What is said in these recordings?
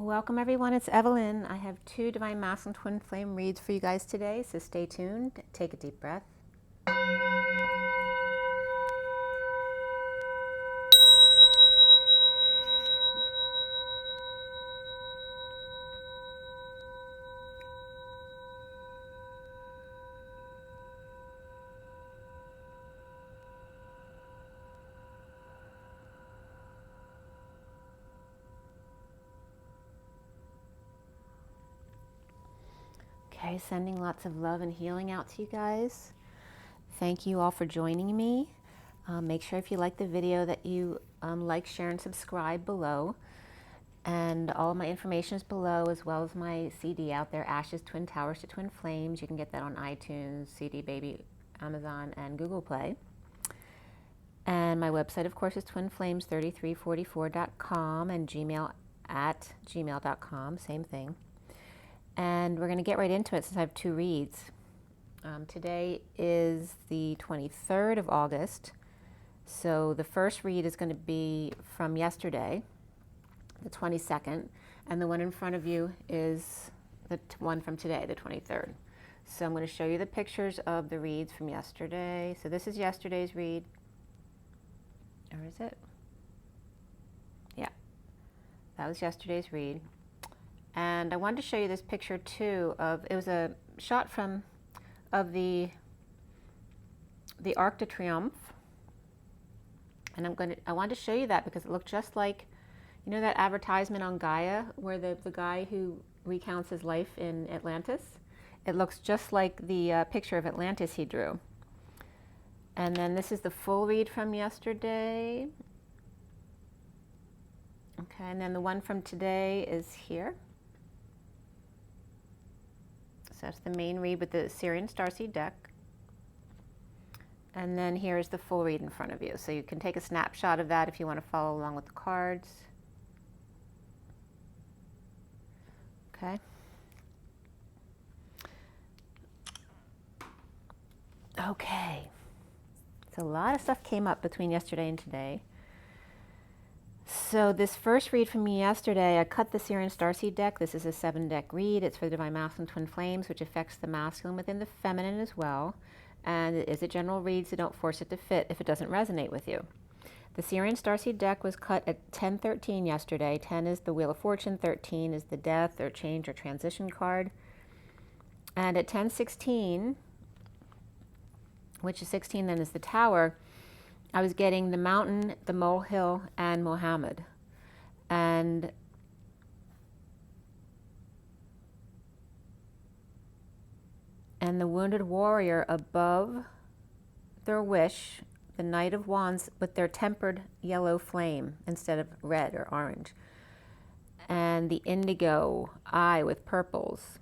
Welcome everyone, it's Evelyn. I have 2 Divine Masculine Twin Flame reads for you guys today, so stay tuned, take a deep breath. Okay, sending lots of love and healing out to you guys. Thank you all for joining me. Make sure if you like the video that you like, share, and subscribe below. And all of my information is below, as well as my CD out there, Ashes, Twin Towers to Twin Flames. You can get that on iTunes, CD Baby, Amazon, and Google Play. And my website, of course, is twinflames3344.com and gmail@gmail.com, same thing. And we're going to get right into it since I have 2 reads. Today is the 23rd of August. So the first read is going to be from yesterday, the 22nd. And the one in front of you is the one from today, the 23rd. So I'm going to show you the pictures of the reads from yesterday. So this is yesterday's read. Or is it? Yeah, that was yesterday's read. And I wanted to show you this picture too of, it was a shot of the Arc de Triomphe. And I wanted to show you that because it looked just like, you know, that advertisement on Gaia where the guy who recounts his life in Atlantis? It looks just like the picture of Atlantis he drew. And then this is the full read from yesterday. Okay, and then the one from today is here. So that's the main read with the SIRIAN STARSEED deck. And then here is the full read in front of you. So you can take a snapshot of that if you want to follow along with the cards. Okay. Okay. So a lot of stuff came up between yesterday and today. So this first read from me yesterday, I cut the SIRIAN Starseed deck. This is a 7-deck read. It's for the Divine Masculine Twin Flames, which affects the masculine within the feminine as well. And it is a general read, so don't force it to fit if it doesn't resonate with you. The SIRIAN Starseed deck was cut at 10:13 yesterday. 10 is the Wheel of Fortune, 13 is the Death or Change or Transition card. And at 10:16, which is 16 then is the Tower, I was getting the Mountain, the Molehill, and Muhammad. And the Wounded Warrior above their wish, the Knight of Wands with their tempered yellow flame instead of red or orange. And the Indigo Eye with purples.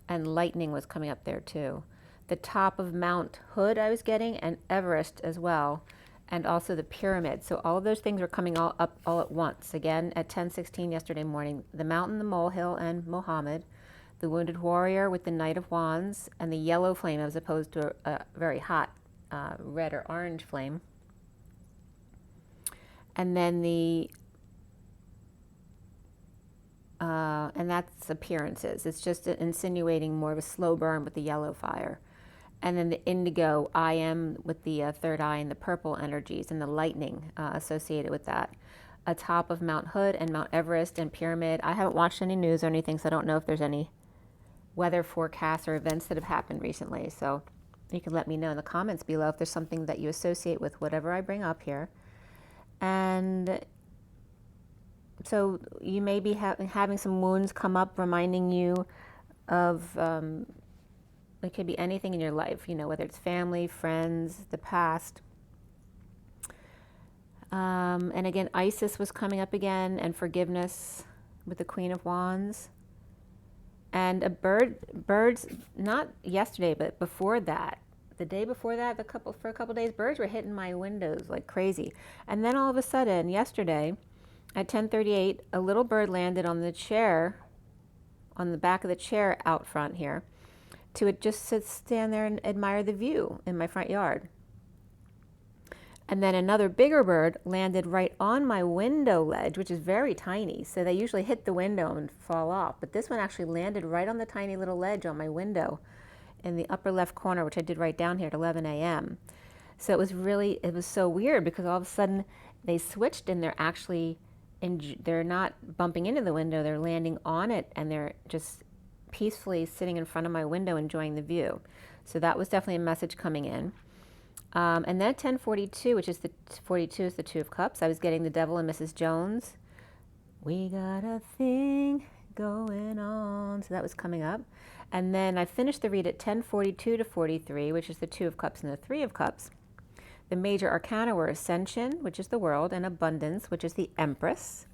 And lightning was coming up there too. The top of Mount Hood I was getting, and Everest as well, and also the pyramid. So all of those things were coming all up all at once. Again, at 10:16 yesterday morning, the Mountain, the Molehill, and Muhammad, the Wounded Warrior with the Knight of Wands, and the yellow flame as opposed to a very hot red or orange flame. And then and that's appearances. It's just insinuating more of a slow burn with the yellow fire. And then the Indigo, I am with the third eye and the purple energies and the lightning associated with that. Atop of Mount Hood and Mount Everest and Pyramid. I haven't watched any news or anything, so I don't know if there's any weather forecasts or events that have happened recently. So you can let me know in the comments below if there's something that you associate with whatever I bring up here. And so you may be having some wounds come up reminding you of... it could be anything in your life, you know, whether it's family, friends, the past. And again, Isis was coming up again, and forgiveness with the Queen of Wands. And birds, not yesterday, but before that, the day before that, for a couple days, birds were hitting my windows like crazy. And then all of a sudden, yesterday, at 10:38, a little bird landed on the chair, on the back of the chair out front here, to just stand there and admire the view in my front yard. And then another bigger bird landed right on my window ledge, which is very tiny. So they usually hit the window and fall off. But this one actually landed right on the tiny little ledge on my window in the upper left corner, which I did right down here at 11 a.m. So it was so weird because all of a sudden they switched and they're not bumping into the window, they're landing on it, and they're just peacefully sitting in front of my window enjoying the view. So that was definitely a message coming in. And then at 10:42, which is the 42 is the Two of Cups, I was getting the Devil and Mrs. Jones. We got a thing going on. So that was coming up. And then I finished the read at 10:42 to 43, which is the Two of Cups and the Three of Cups. The major arcana were Ascension, which is the World, and Abundance, which is the Empress.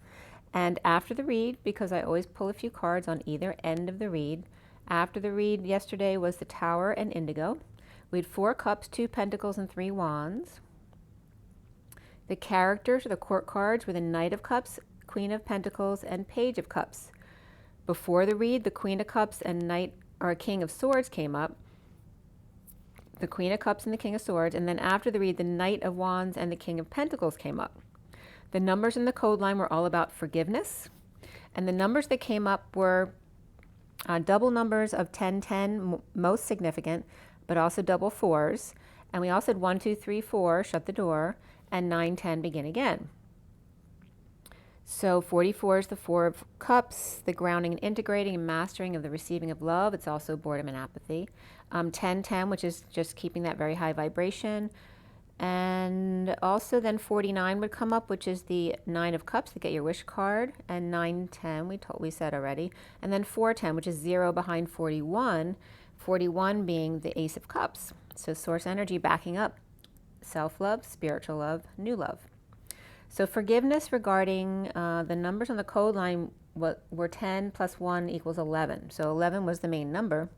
And after the read, because I always pull a few cards on either end of the read, after the read yesterday was the Tower and Indigo. We had 4 Cups, 2 Pentacles, and 3 Wands. The characters, or the court cards, were the Knight of Cups, Queen of Pentacles, and Page of Cups. Before the read, the Queen of Cups and King of Swords came up. The Queen of Cups and the King of Swords. And then after the read, the Knight of Wands and the King of Pentacles came up. The numbers in the code line were all about forgiveness. And the numbers that came up were double numbers of 10-10, most significant, but also double 4s. And we also had 1, 2, 3, 4, shut the door, and 9, 10, begin again. So 44 is the Four of Cups, the grounding and integrating and mastering of the receiving of love. It's also boredom and apathy. 10-10, which is just keeping that very high vibration. And also then 49 would come up, which is the Nine of Cups, to get your wish card. And 9-10, we said already. And then 4-10, which is 0 behind 41. 41 being the Ace of Cups. So source energy backing up. Self-love, spiritual love, new love. So forgiveness regarding the numbers on the code line were 10 plus 1 equals 11. So 11 was the main number,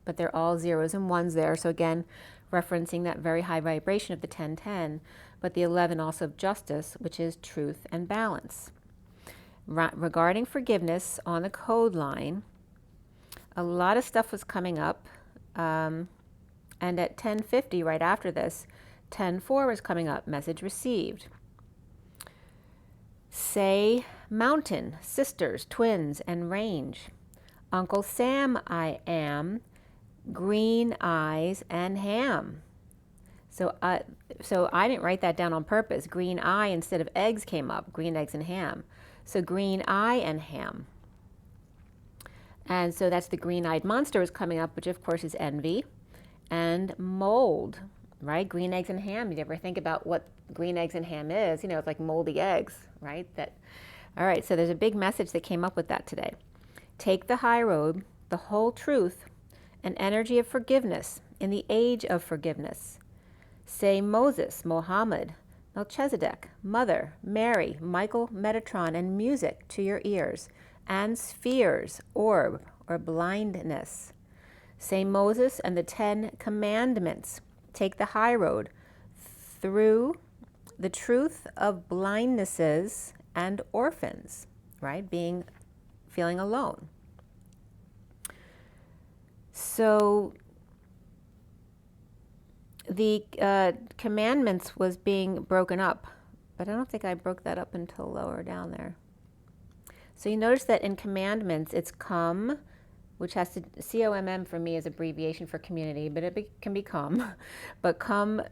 but they're all 0s and 1s there. So again, referencing that very high vibration of the 10-10, but the 11 also of justice, which is truth and balance. Regarding forgiveness on the code line, a lot of stuff was coming up. And at 10:50, right after this, 10-4 was coming up, message received. Say mountain, sisters, twins, and range. Uncle Sam I am, green eyes, and ham. So I didn't write that down on purpose. Green eye instead of eggs came up, green eggs and ham. So green eye and ham. And so that's the green-eyed monster was coming up, which of course is envy. And mold, right? Green eggs and ham. Did you ever think about what green eggs and ham is? It's like moldy eggs, right? All right, so there's a big message that came up with that today. Take the high road, the whole truth, and energy of forgiveness in the age of forgiveness. Say Moses, Mohammed, Melchizedek, Mother, Mary, Michael, Metatron, and music to your ears, and spheres, orb, or blindness. Say Moses and the 10 Commandments. Take the high road through the truth of blindnesses and orphans, right? Feeling alone. So the commandments was being broken up, but I don't think I broke that up until lower down there. So you notice that in commandments, it's come, which has to, COMM for me is abbreviation for community, but it can be come. But come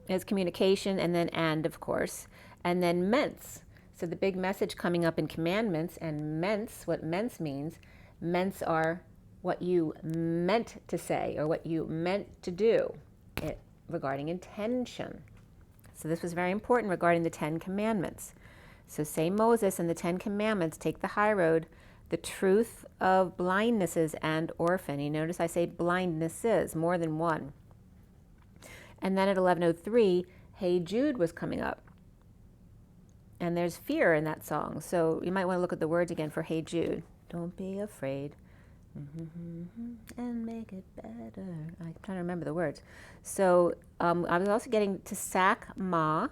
is communication, and then and, of course. And then ments. So the big message coming up in commandments, and ments, what ments means, ments are what you meant to say or what you meant to do regarding intention. So this was very important regarding the 10 Commandments. So say Moses and the 10 Commandments, take the high road, the truth of blindnesses and orphan. You notice I say blindnesses, more than one. And then at 11:03, Hey Jude was coming up. And there's fear in that song. So you might want to look at the words again for Hey Jude. Don't be afraid. And make it better. I'm trying to remember the words. So I was also getting to Sak Ma,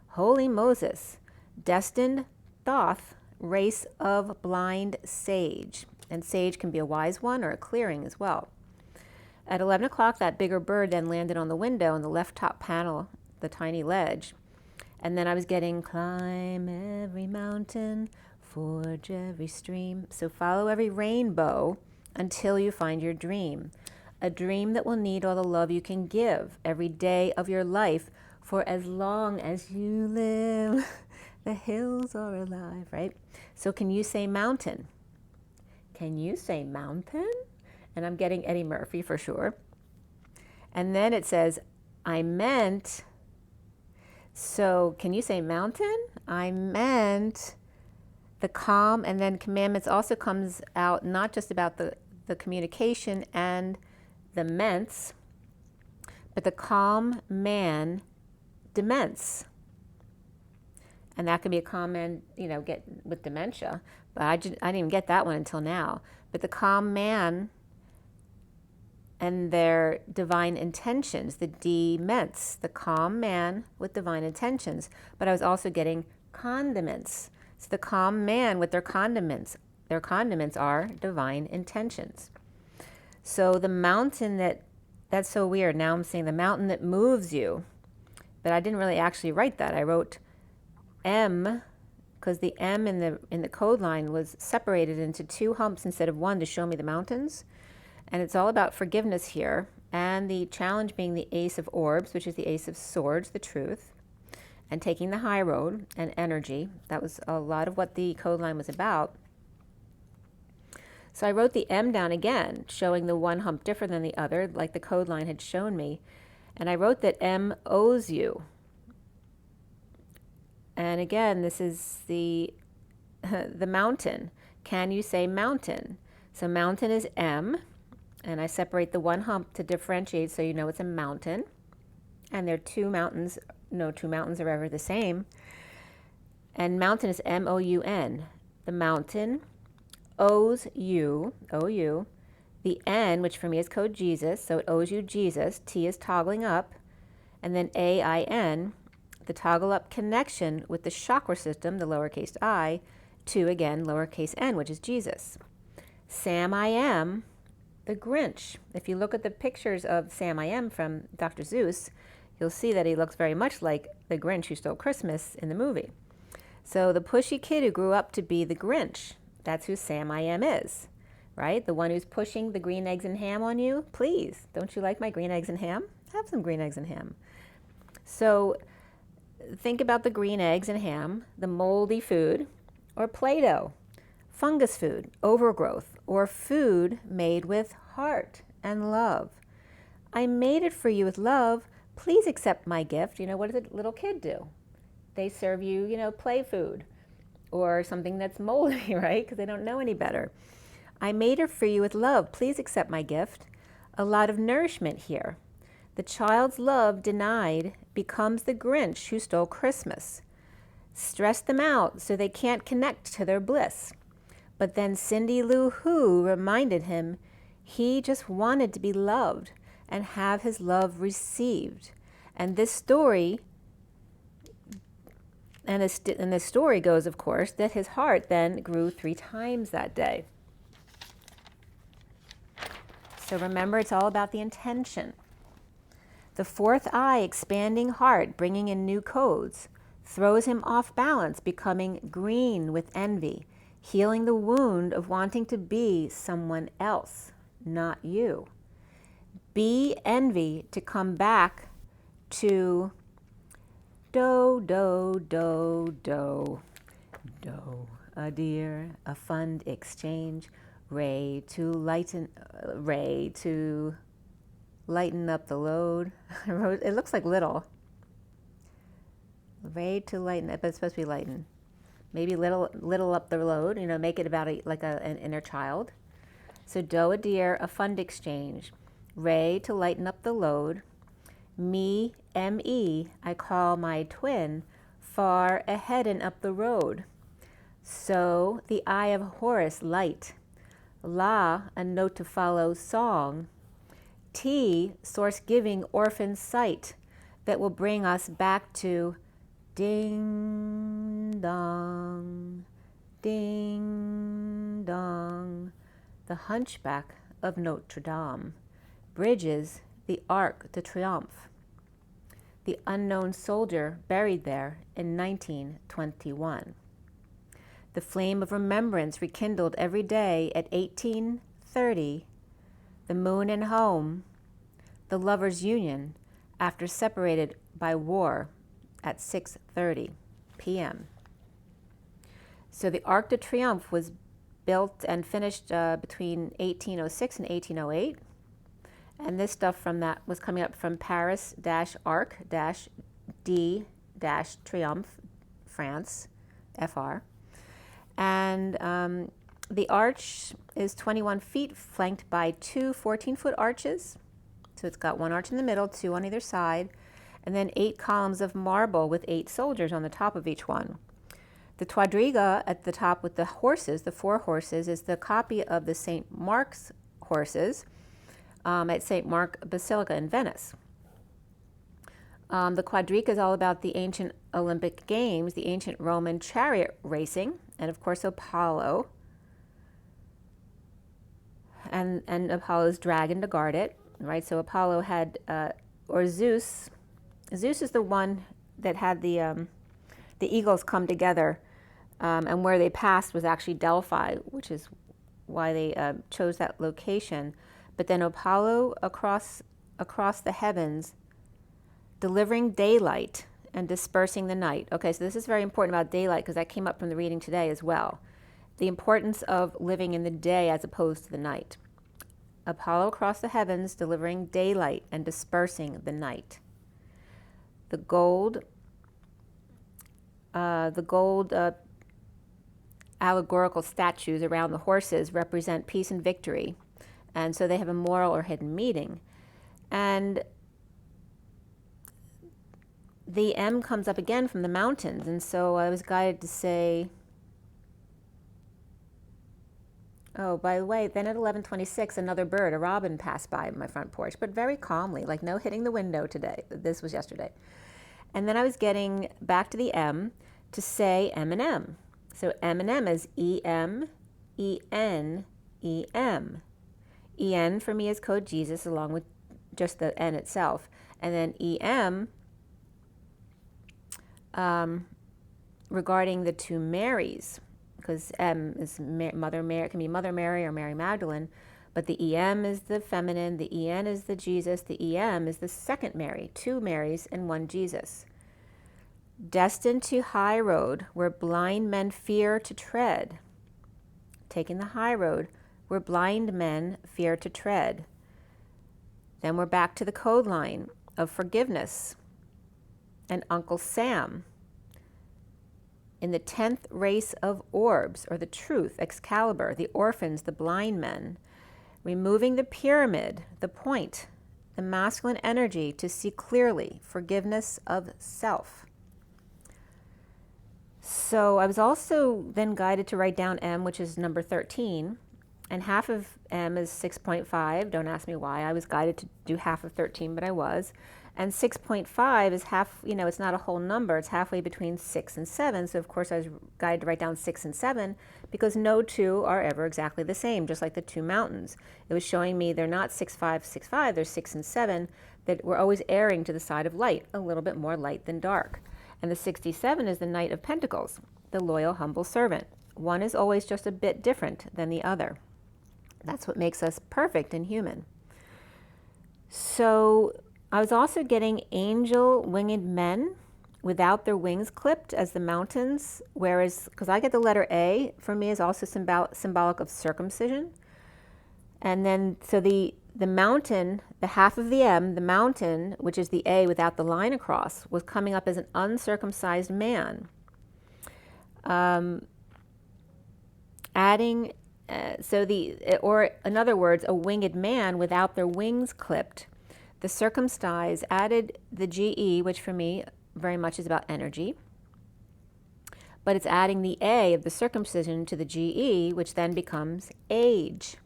Holy Moses, Destined Thoth, Race of Blind Sage. And sage can be a wise one or a clearing as well. At 11 o'clock, that bigger bird then landed on the window on the left top panel, the tiny ledge. And then I was getting climb every mountain, forge every stream. So follow every rainbow until you find your dream. A dream that will need all the love you can give every day of your life for as long as you live. The hills are alive, right? So can you say mountain? Can you say mountain? And I'm getting Eddie Murphy for sure. And then it says, I meant, so can you say mountain? I meant the calm, and then commandments also comes out not just about the communication and the ments, but the calm man dements. And that could be a calm man, get with dementia. But I didn't even get that one until now. But the calm man and their divine intentions, the dements, the calm man with divine intentions. But I was also getting condiments. So the calm man with their condiments are divine intentions. So the mountain that's so weird. Now I'm saying the mountain that moves you. But I didn't really actually write that. I wrote M, because the M in the code line was separated into 2 humps instead of 1 to show me the mountains. And it's all about forgiveness here, and the challenge being the Ace of Orbs, which is the Ace of Swords, the truth, and taking the high road and energy. That was a lot of what the code line was about. So I wrote the M down again, showing the 1 hump different than the other, like the code line had shown me. And I wrote that M owes you. And again, this is the mountain. Can you say mountain? So mountain is M. And I separate the 1 hump to differentiate so you know it's a mountain. And there are 2 mountains. No 2 mountains are ever the same. And mountain is M-O-U-N. The mountain owes you, O-U, the N, which for me is code Jesus, so it owes you Jesus. T is toggling up. And then A-I-N, the toggle up connection with the chakra system, the lowercase I, to, again, lowercase n, which is Jesus. Sam I Am, the Grinch. If you look at the pictures of Sam I Am from Dr. Seuss, you'll see that he looks very much like the Grinch who stole Christmas in the movie. So the pushy kid who grew up to be the Grinch, that's who Sam I Am is, right? The one who's pushing the green eggs and ham on you. Please, don't you like my green eggs and ham? Have some green eggs and ham. So think about the green eggs and ham, the moldy food, or Play-Doh, fungus food, overgrowth, or food made with heart and love. I made it for you with love. Please accept my gift. What does a little kid do? They serve you, play food or something that's moldy, right? Because they don't know any better. I made it for you with love. Please accept my gift. A lot of nourishment here. The child's love denied becomes the Grinch who stole Christmas. Stress them out so they can't connect to their bliss. But then Cindy Lou Who reminded him he just wanted to be loved and have his love received. And this story, and this story goes, of course, that his heart then grew 3 times that day. So remember, it's all about the intention. The 4th eye, expanding heart, bringing in new codes, throws him off balance, becoming green with envy, healing the wound of wanting to be someone else, not you. Be envy to come back to do, do, do, do, do, a dear, a fund exchange, ray to lighten up the load. It looks like little. Ray to lighten up, but it's supposed to be lighten. Maybe little up the load, make it about an inner child. So do a dear, a fund exchange. Ray to lighten up the load. Me, M-E, I call my twin, far ahead and up the road. So the eye of Horus, light. La, a note to follow, song. T, source giving orphan sight that will bring us back to ding dong, ding dong, the hunchback of Notre Dame. bridges the Arc de Triomphe, the unknown soldier buried there in 1921. The flame of remembrance rekindled every day at 1830, the moon and home, the lovers' union after separated by war at 6:30 p.m. So the Arc de Triomphe was built and finished between 1806 and 1808. And this stuff from that was coming up from Paris-Arc-D-Triomphe, France, FR. And the arch is 21 feet, flanked by two 14-foot arches. So it's got one arch in the middle, two on either side, and then 8 columns of marble with 8 soldiers on the top of each one. The quadriga at the top with the horses, the 4 horses, is the copy of the St. Mark's horses at St. Mark Basilica in Venice. The quadriga is all about the ancient Olympic Games, the ancient Roman chariot racing, and of course Apollo, and Apollo's dragon to guard it, right? So Apollo had, or Zeus is the one that had the eagles come together, and where they passed was actually Delphi, which is why they chose that location. But then Apollo across the heavens, delivering daylight and dispersing the night. Okay, so this is very important about daylight because that came up from the reading today as well. The importance of living in the day as opposed to the night. Apollo across the heavens, delivering daylight and dispersing the night. The gold allegorical statues around the horses represent peace and victory. And so they have a moral or hidden meaning. And the M comes up again from the mountains. And so I was guided to say, oh, by the way, then at 11:26, another bird, a robin, passed by my front porch, but very calmly, like no hitting the window today. This was yesterday. And then I was getting back to the M to say M and M. So M and M is E-M, E-N, E-M. E-N for me is code Jesus, along with just the N itself. And then E-M, regarding the 2 Marys, because M is Mother Mary, can be Mother Mary or Mary Magdalene, but the E-M is the feminine, the E-N is the Jesus, the E-M is the second Mary, 2 Marys and 1 Jesus. Destined to high road where blind men fear to tread. Taking the high road where blind men fear to tread. Then we're back to the code line of forgiveness. And Uncle Sam, in the 10th race of orbs, or the truth, Excalibur, the orphans, the blind men, removing the pyramid, the point, the masculine energy to see clearly, forgiveness of self. So I was also then guided to write down M, which is number 13, and half of M is 6.5. Don't ask me why. I was guided to do half of 13, but I was. And 6.5 is half, it's not a whole number. It's halfway between 6 and 7. So, of course, I was guided to write down 6 and 7 because no 2 are ever exactly the same, just like the 2 mountains. It was showing me they're not 6, 5, 6, 5. They're 6 and 7, that we're always erring to the side of light, a little bit more light than dark. And the 67 is the Knight of Pentacles, the loyal, humble servant. One is always just a bit different than the other. That's what makes us perfect and human. So I was also getting angel winged men without their wings clipped as the mountains, whereas, because I get the letter A, for me is also symbolic of circumcision. And then, so the mountain, the half of the M, the mountain, which is the A without the line across, was coming up as an uncircumcised man. Adding, or in other words, a winged man without their wings clipped. The circumcised added the GE, which for me very much is about energy. But it's adding the A of the circumcision to the GE, which then becomes age.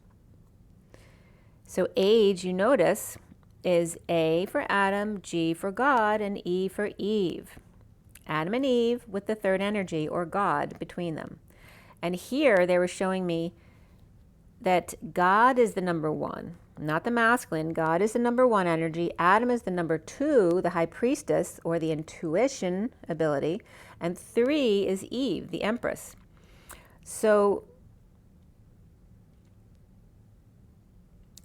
So age, you notice, is A for Adam, G for God, and E for Eve. Adam and Eve with the third energy, or God, between them. And here they were showing me that God is the number 1. not the masculine. God is the number 1 energy. Adam is the number 2, the high priestess, or the intuition ability. And 3 is Eve, the empress. So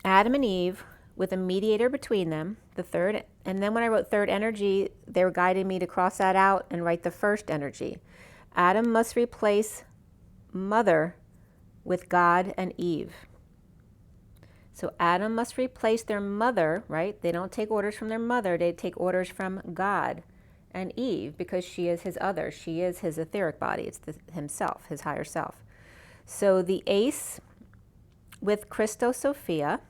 Adam and Eve, with a mediator between them, the third, and then when I wrote third energy, they were guiding me to cross that out and write the first energy. Adam must replace mother with God and Eve. So Adam must replace their mother, right? They don't take orders from their mother, they take orders from God and Eve, because she is his other. She is his etheric body. It's himself, his higher self. So the ace with Christos Sophia.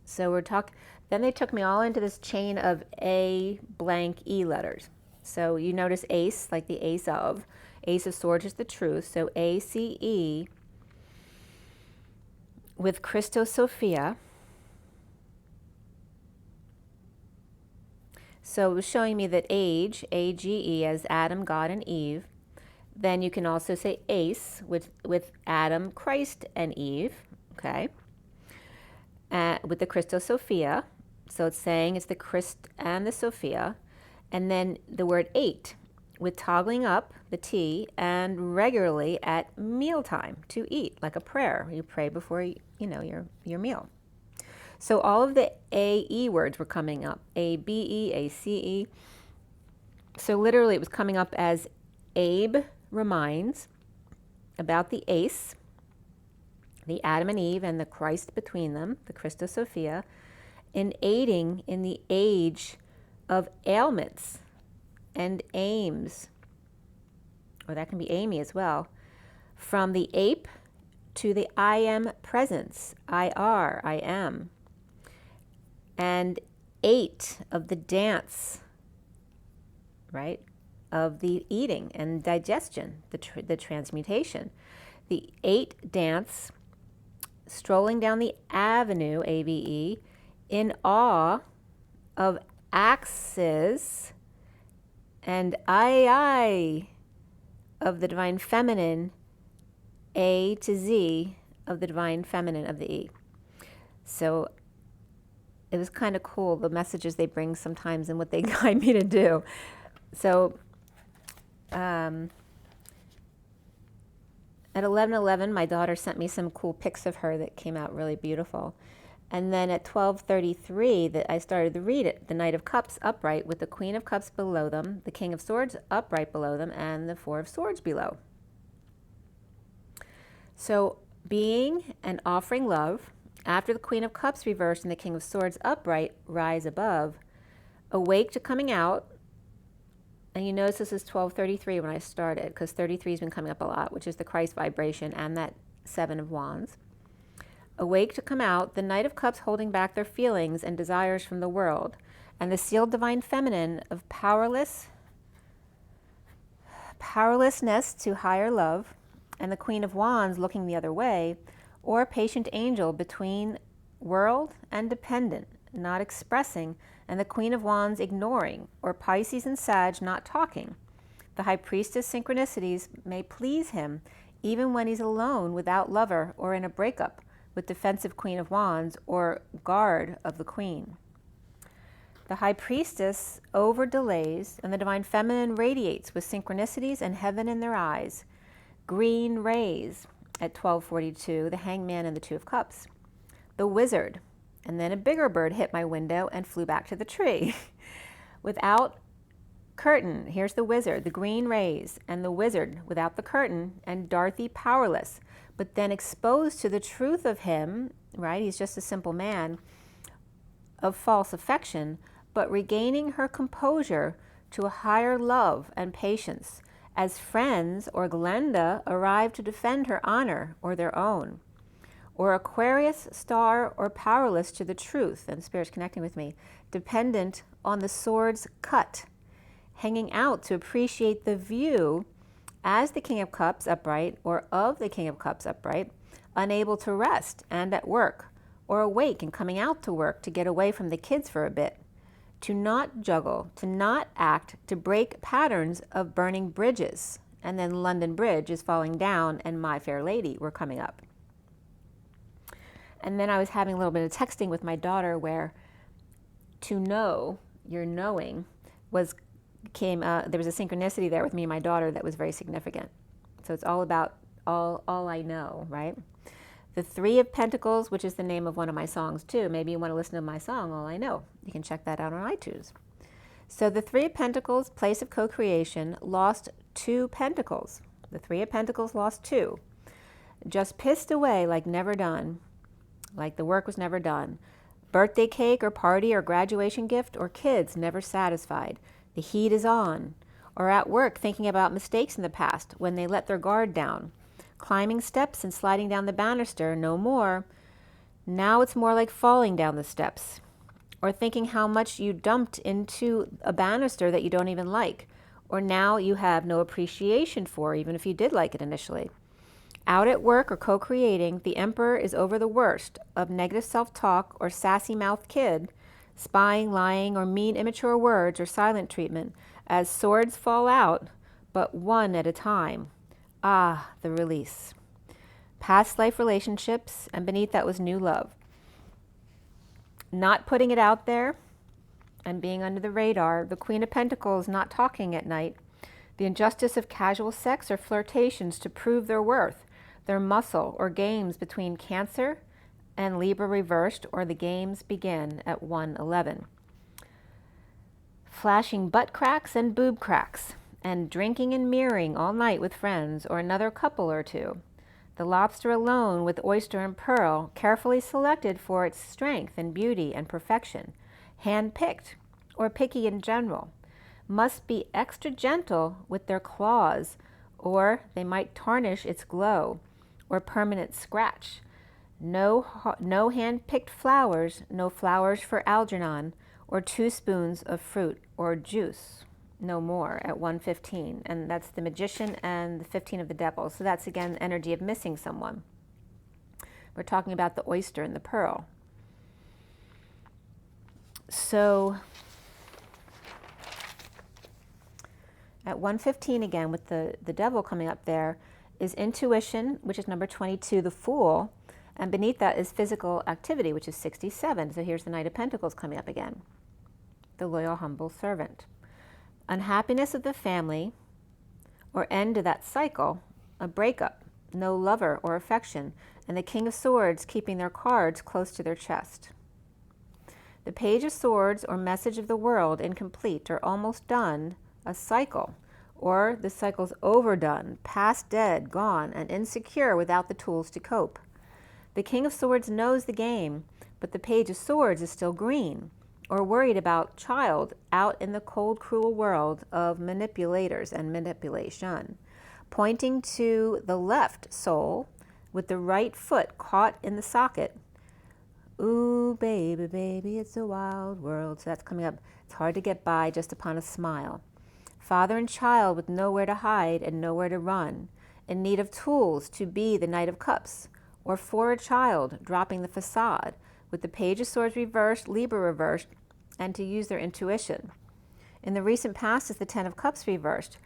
So we're talking, then they took me all into this chain of A blank E letters. So you notice ace, like the ace of swords is the truth. So ACE with Christos Sophia. So it was showing me that age, AGE, as Adam, God, and Eve. Then you can also say ace with Adam, Christ, and Eve, okay? With the Christos Sophia. So it's saying it's the Christ and the Sophia. And then the word 8 with toggling up the T and regularly at mealtime to eat, like a prayer. You pray before your meal. So all of the AE words were coming up, ABE, ACE. So literally it was coming up as Abe reminds about the ace, the Adam and Eve and the Christ between them, the Christos Sophia, in aiding in the age of ailments and aims, or that can be Amy as well, from the ape to the I am presence, IR, I am, and 8 of the dance, right, of the eating and digestion, the transmutation. The 8 dance, strolling down the avenue, AVE, in awe of axes and I of the divine feminine, A to Z of the divine feminine of the E. So it was kind of cool, the messages they bring sometimes and what they guide me to do. So at 11:11, my daughter sent me some cool pics of her that came out really beautiful. And then at 12:33, I started to read it. The Knight of Cups upright with the Queen of Cups below them, the King of Swords upright below them, and the Four of Swords below. So being and offering love, after the Queen of Cups reversed and the King of Swords upright rise above, awake to coming out. And you notice this is 12:33 when I started, because 33 has been coming up a lot, which is the Christ vibration and that 7 of Wands. Awake to come out, the Knight of Cups holding back their feelings and desires from the world, and the sealed divine feminine of powerlessness to higher love, and the Queen of Wands looking the other way, or patient angel between world and dependent, not expressing, and the Queen of Wands ignoring, or Pisces and Sag not talking. The High Priestess synchronicities may please him even when he's alone without lover or in a breakup with defensive Queen of Wands or guard of the Queen. The High Priestess over delays and the Divine Feminine radiates with synchronicities and heaven in their eyes. Green rays at 12:42, the Hangman and the Two of Cups. The Wizard, and then a bigger bird hit my window and flew back to the tree. Without curtain, here's the Wizard, the green rays, and the Wizard without the curtain, and Dorothy powerless, but then exposed to the truth of him, right? He's just a simple man of false affection, but regaining her composure to a higher love and patience as friends or Glenda arrive to defend her honor or their own. Or Aquarius, star, or powerless to the truth, and Spirit's connecting with me, dependent on the sword's cut, hanging out to appreciate the view as the King of Cups upright, or of the King of Cups upright, unable to rest and at work, or awake and coming out to work to get away from the kids for a bit, to not juggle, to not act, to break patterns of burning bridges. And then London Bridge is falling down and My Fair Lady were coming up. And then I was having a little bit of texting with my daughter where to know, your knowing, there was a synchronicity there with me and my daughter that was very significant. So it's all about all I know, right? The Three of Pentacles, which is the name of one of my songs too. Maybe you want to listen to my song, All I Know. You can check that out on iTunes. So the Three of Pentacles, place of co-creation, lost 2 pentacles. The Three of Pentacles lost 2. Just pissed away like never done, like the work was never done. Birthday cake or party or graduation gift or kids never satisfied. The heat is on. Or at work thinking about mistakes in the past when they let their guard down. Climbing steps and sliding down the banister, no more. Now it's more like falling down the steps. Or thinking how much you dumped into a banister that you don't even like. Or now you have no appreciation for, even if you did like it initially. Out at work or co-creating, the Emperor is over the worst of negative self-talk or sassy-mouthed kid, spying, lying, or mean immature words or silent treatment as swords fall out, but one at a time. Ah, the release. Past life relationships, and beneath that was new love. Not putting it out there and being under the radar, the Queen of Pentacles not talking at night, the injustice of casual sex or flirtations to prove their worth, their muscle, or games between Cancer and Libra reversed, or the games begin at 1:11. Flashing butt cracks and boob cracks, and drinking and mirroring all night with friends or another couple or two. The lobster alone with oyster and pearl, carefully selected for its strength and beauty and perfection, hand-picked or picky in general, must be extra gentle with their claws, or they might tarnish its glow, or permanent scratch. No hand-picked flowers, no flowers for Algernon, or 2 spoons of fruit or juice. No more at 1:15. And that's the Magician and the 15 of the Devil. So that's again the energy of missing someone. We're talking about the oyster and the pearl. So at 1:15 again, with the Devil coming up there, is intuition, which is number 22, the Fool, and beneath that is physical activity, which is 67. So here's the Knight of Pentacles coming up again, the loyal, humble servant. Unhappiness of the family, or end to that cycle, a breakup, no lover or affection, and the King of Swords keeping their cards close to their chest. The Page of Swords, or message of the world, incomplete or almost done, a cycle, or the cycle's overdone, past dead, gone, and insecure without the tools to cope. The King of Swords knows the game, but the Page of Swords is still green, or worried about child out in the cold, cruel world of manipulators and manipulation, pointing to the left soul with the right foot caught in the socket. Ooh, baby, baby, it's a wild world. So that's coming up. It's hard to get by just upon a smile. Father and child with nowhere to hide and nowhere to run, in need of tools to be the Knight of Cups, or for a child dropping the facade with the Page of Swords reversed, Libra reversed, and to use their intuition. In the recent past is the 10 of Cups reversed,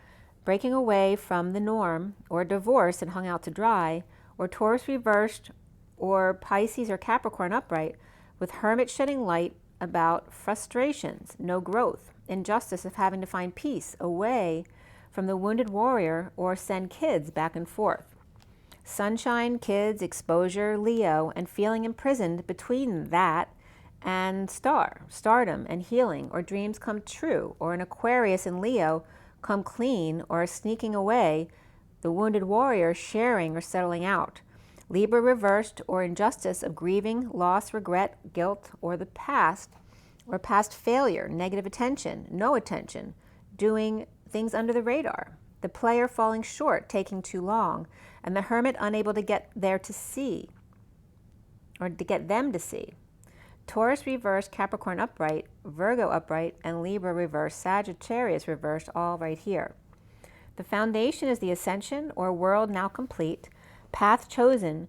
breaking away from the norm, or divorce and hung out to dry, or Taurus reversed, or Pisces or Capricorn upright, with Hermit shedding light about frustrations, no growth, injustice of having to find peace away from the wounded warrior or send kids back and forth. Sunshine, kids, exposure, Leo, and feeling imprisoned between that and stardom and healing, or dreams come true, or an Aquarius and Leo come clean or sneaking away, the wounded warrior sharing or settling out. Libra reversed, or injustice of grieving, loss, regret, guilt, or the past, or past failure, negative attention, no attention, doing things under the radar. The player falling short, taking too long, and the Hermit unable to get there to see, or to get them to see. Taurus reversed, Capricorn upright, Virgo upright, and Libra reversed, Sagittarius reversed, all right here. The foundation is the ascension, or world now complete, path chosen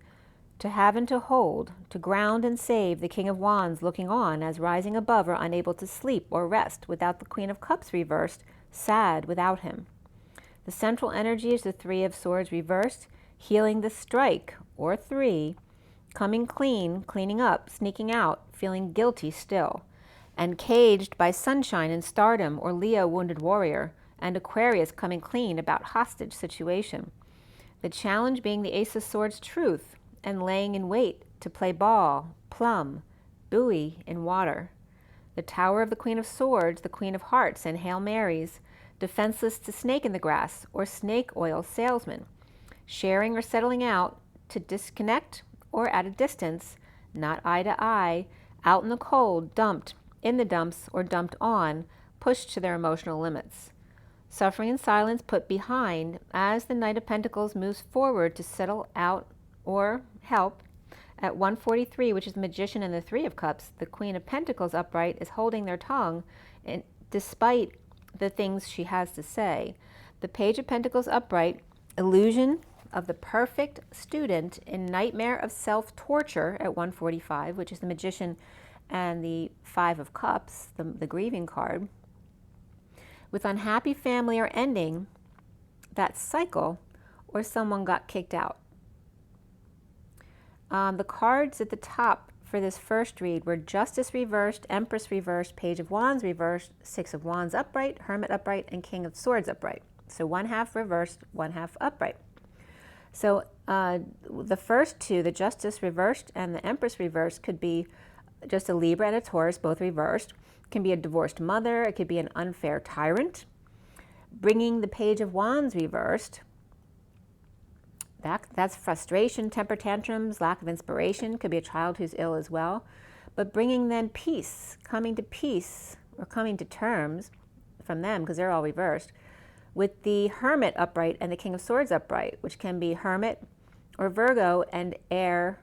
to have and to hold, to ground and save the King of Wands looking on as rising above or unable to sleep or rest without the Queen of Cups reversed, sad without him. The central energy is the 3 of Swords reversed, healing the strike, or 3, coming clean, cleaning up, sneaking out, feeling guilty still, and caged by sunshine and stardom, or Leo, wounded warrior, and Aquarius, coming clean about hostage situation. The challenge being the Ace of Swords, truth, and laying in wait to play ball, plum, buoy in water. The Tower of the Queen of Swords, the Queen of Hearts, and Hail Marys, defenseless to snake in the grass, or snake oil salesman, sharing or settling out to disconnect or at a distance, not eye to eye, out in the cold, dumped in the dumps or dumped on, pushed to their emotional limits. Suffering in silence put behind as the Knight of Pentacles moves forward to settle out or help. At 143, which is the Magician and the Three of Cups, the Queen of Pentacles upright is holding their tongue, and despite the things she has to say. The Page of Pentacles upright, illusion of the perfect student in nightmare of self-torture at 145, which is the Magician and the Five of Cups, the grieving card. With unhappy family or ending that cycle, or someone got kicked out. The cards at the top for this first read were Justice reversed, Empress reversed, Page of Wands reversed, Six of Wands upright, Hermit upright, and King of Swords upright. So one half reversed, one half upright. So the first two, the Justice reversed and the Empress reversed, could be just a Libra and a Taurus, both reversed. It can be a divorced mother. It could be an unfair tyrant. Bringing the Page of Wands reversed, that's frustration, temper tantrums, lack of inspiration. Could be a child who's ill as well. But bringing then peace, coming to peace, or coming to terms from them, because they're all reversed, with the Hermit upright and the King of Swords upright, which can be Hermit or Virgo and Air,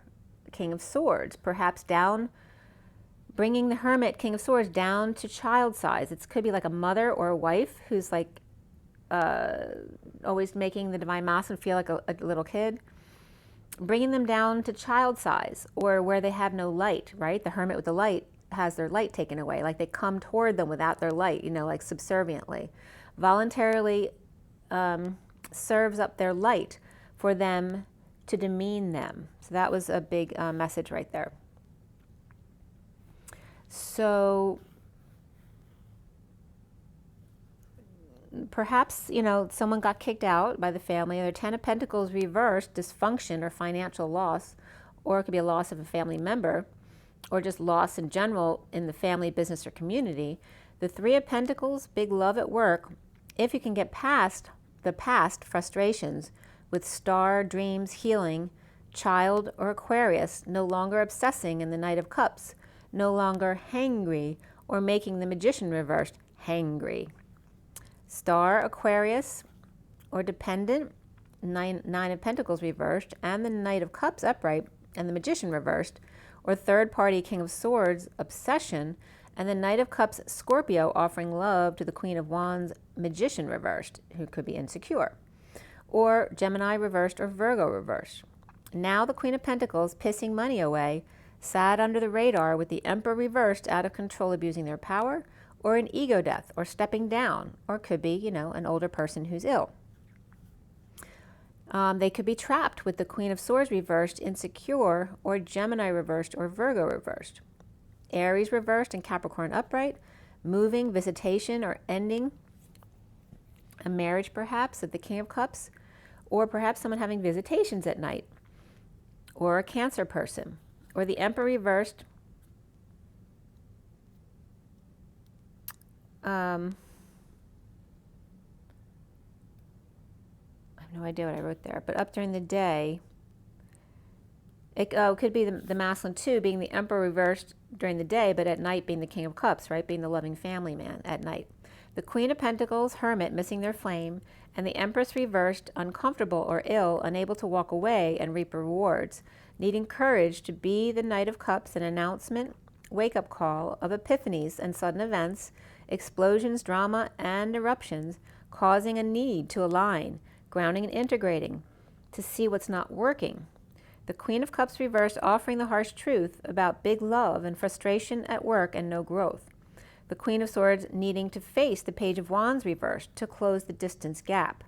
King of Swords, perhaps down, bringing the Hermit, King of Swords, down to child size. It could be like a mother or a wife who's like always making the Divine Masculine feel like a little kid, bringing them down to child size, or where they have no light, right? The Hermit with the light has their light taken away, like they come toward them without their light, like subserviently. Voluntarily serves up their light for them to demean them. So that was a big message right there. So perhaps, someone got kicked out by the family, or Ten of Pentacles reversed, dysfunction or financial loss, or it could be a loss of a family member, or just loss in general in the family, business, or community. The Three of Pentacles, big love at work, if you can get past the past frustrations with Star, dreams, healing, Child, or Aquarius, no longer obsessing in the Knight of Cups, no longer hangry, or making the Magician reversed hangry. Star, Aquarius, or dependent, Nine of Pentacles reversed, and the Knight of Cups upright, and the Magician reversed, or third party King of Swords, obsession, and the Knight of Cups, Scorpio, offering love to the Queen of Wands, Magician reversed, who could be insecure, or Gemini reversed, or Virgo reversed. Now the Queen of Pentacles, pissing money away, sad under the radar with the Emperor reversed, out of control, abusing their power, or an ego death, or stepping down, or could be, an older person who's ill. They could be trapped with the Queen of Swords reversed, insecure, or Gemini reversed, or Virgo reversed. Aries reversed and Capricorn upright, moving, visitation, or ending a marriage perhaps at the King of Cups, or perhaps someone having visitations at night, or a Cancer person, or the Emperor reversed, I have no idea what I wrote there, but up during the day, it could be the masculine too, being the Emperor reversed during the day, but at night being the King of Cups, right? Being the loving family man at night. The Queen of Pentacles, Hermit, missing their flame, and the Empress reversed, uncomfortable or ill, unable to walk away and reap rewards, needing courage to be the Knight of Cups, an announcement, wake-up call of epiphanies and sudden events, explosions, drama, and eruptions, causing a need to align, grounding and integrating, to see what's not working. The Queen of Cups reversed, offering the harsh truth about big love and frustration at work and no growth. The Queen of Swords needing to face the Page of Wands reversed to close the distance gap.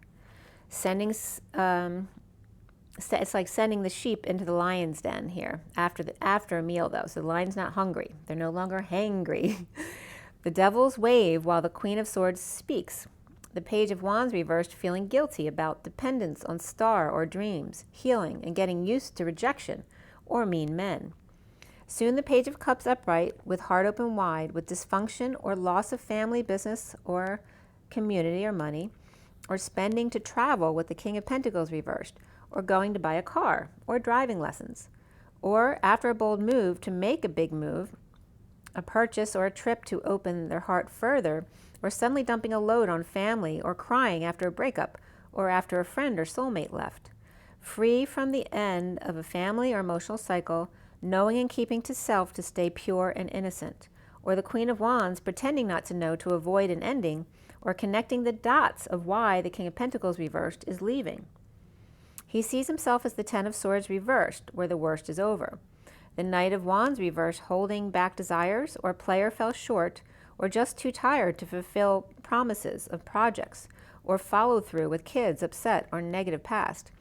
Sending It's like sending the sheep into the lion's den here after a meal, though. So the lion's not hungry. They're no longer hangry. The devils wave while the Queen of Swords speaks. The Page of Wands reversed, feeling guilty about dependence on star or dreams, healing, and getting used to rejection or mean men. Soon the Page of Cups upright, with heart open wide, with dysfunction or loss of family, business, or community or money, or spending to travel with the King of Pentacles reversed, or going to buy a car, or driving lessons, or after a bold move to make a big move, a purchase or a trip to open their heart further, or suddenly dumping a load on family, or crying after a breakup, or after a friend or soulmate left. Free from the end of a family or emotional cycle, knowing and keeping to self to stay pure and innocent, or the Queen of Wands pretending not to know to avoid an ending, or connecting the dots of why the King of Pentacles reversed is leaving. He sees himself as the Ten of Swords reversed, where the worst is over. The Knight of Wands reversed, holding back desires, or player fell short, or just too tired to fulfill promises of projects, or follow through with kids upset or negative past.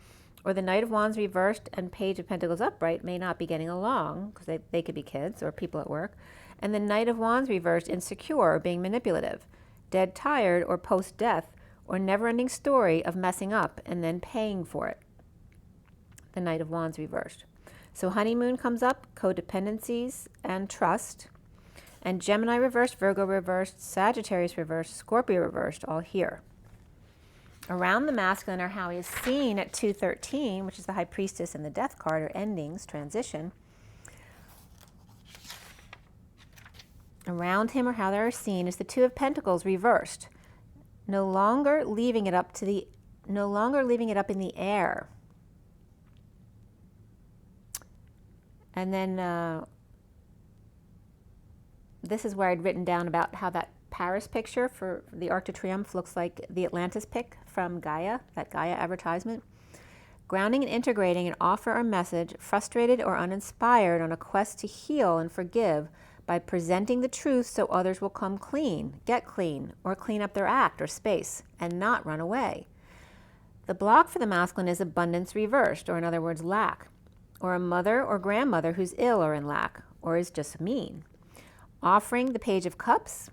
Or the Knight of Wands reversed and Page of Pentacles upright may not be getting along, because they could be kids or people at work. And the Knight of Wands reversed, insecure or being manipulative, dead tired or post-death, or never-ending story of messing up and then paying for it. The Knight of Wands reversed. So honeymoon comes up, codependencies and trust, and Gemini reversed, Virgo reversed, Sagittarius reversed, Scorpio reversed, all here. Around the masculine are how he is seen at 213, which is the High Priestess and the Death card, or endings, transition. Around him, or how they are seen, is the Two of Pentacles reversed, no longer leaving it up in the air. And then this is where I'd written down about how that Paris picture for the Arc de Triomphe looks like the Atlantis pic from Gaia, that Gaia advertisement. Grounding and integrating an offer or message, frustrated or uninspired on a quest to heal and forgive by presenting the truth so others will come clean, get clean, or clean up their act or space and not run away. The block for the masculine is abundance reversed, or in other words, lack, or a mother or grandmother who's ill or in lack, or is just mean. Offering the Page of Cups,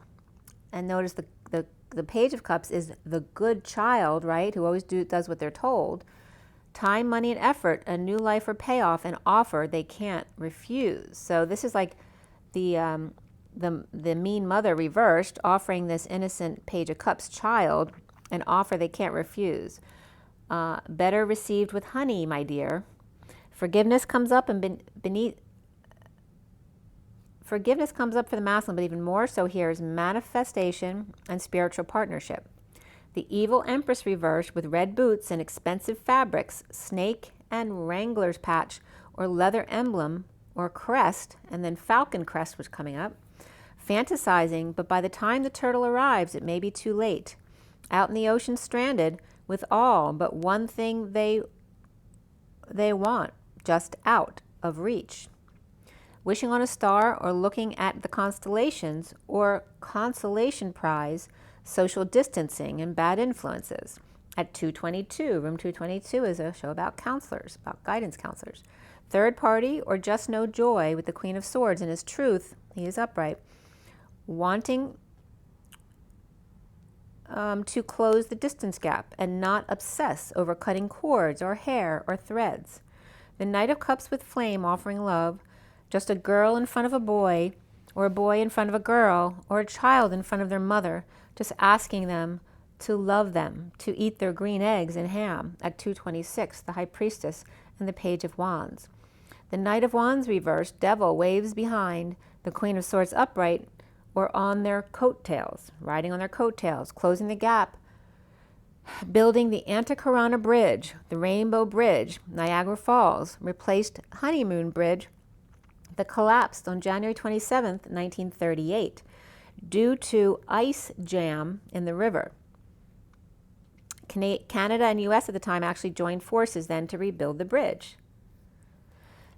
and notice the Page of Cups is the good child, right, who always does what they're told. Time, money, and effort, a new life or payoff, an offer they can't refuse. So this is like the mean mother reversed, offering this innocent Page of Cups child an offer they can't refuse. Better received with honey, my dear. Forgiveness comes up Forgiveness comes up for the masculine, but even more so here is manifestation and spiritual partnership. The Evil Empress reversed with red boots and expensive fabrics, snake and wrangler's patch, or leather emblem, or crest, and then falcon crest was coming up. Fantasizing, but by the time the turtle arrives, it may be too late. Out in the ocean stranded, with all but one thing they want, just out of reach. Wishing on a star or looking at the constellations, or consolation prize, social distancing and bad influences. At 222, room 222 is a show about counselors, about guidance counselors. Third party, or just no joy with the Queen of Swords and his truth, he is upright. Wanting to close the distance gap and not obsess over cutting cords or hair or threads. The Knight of Cups with flame, offering love, just a girl in front of a boy, or a boy in front of a girl, or a child in front of their mother, just asking them to love them, to eat their green eggs and ham. At 226, the High Priestess and the Page of Wands. The Knight of Wands reversed, devil waves behind, the Queen of Swords upright, or on their coattails, riding on their coattails, closing the gap, building the Antahkarana Bridge, the Rainbow Bridge, Niagara Falls, replaced Honeymoon Bridge, that collapsed on January 27th, 1938, due to ice jam in the river. Canada and U.S. at the time actually joined forces then to rebuild the bridge.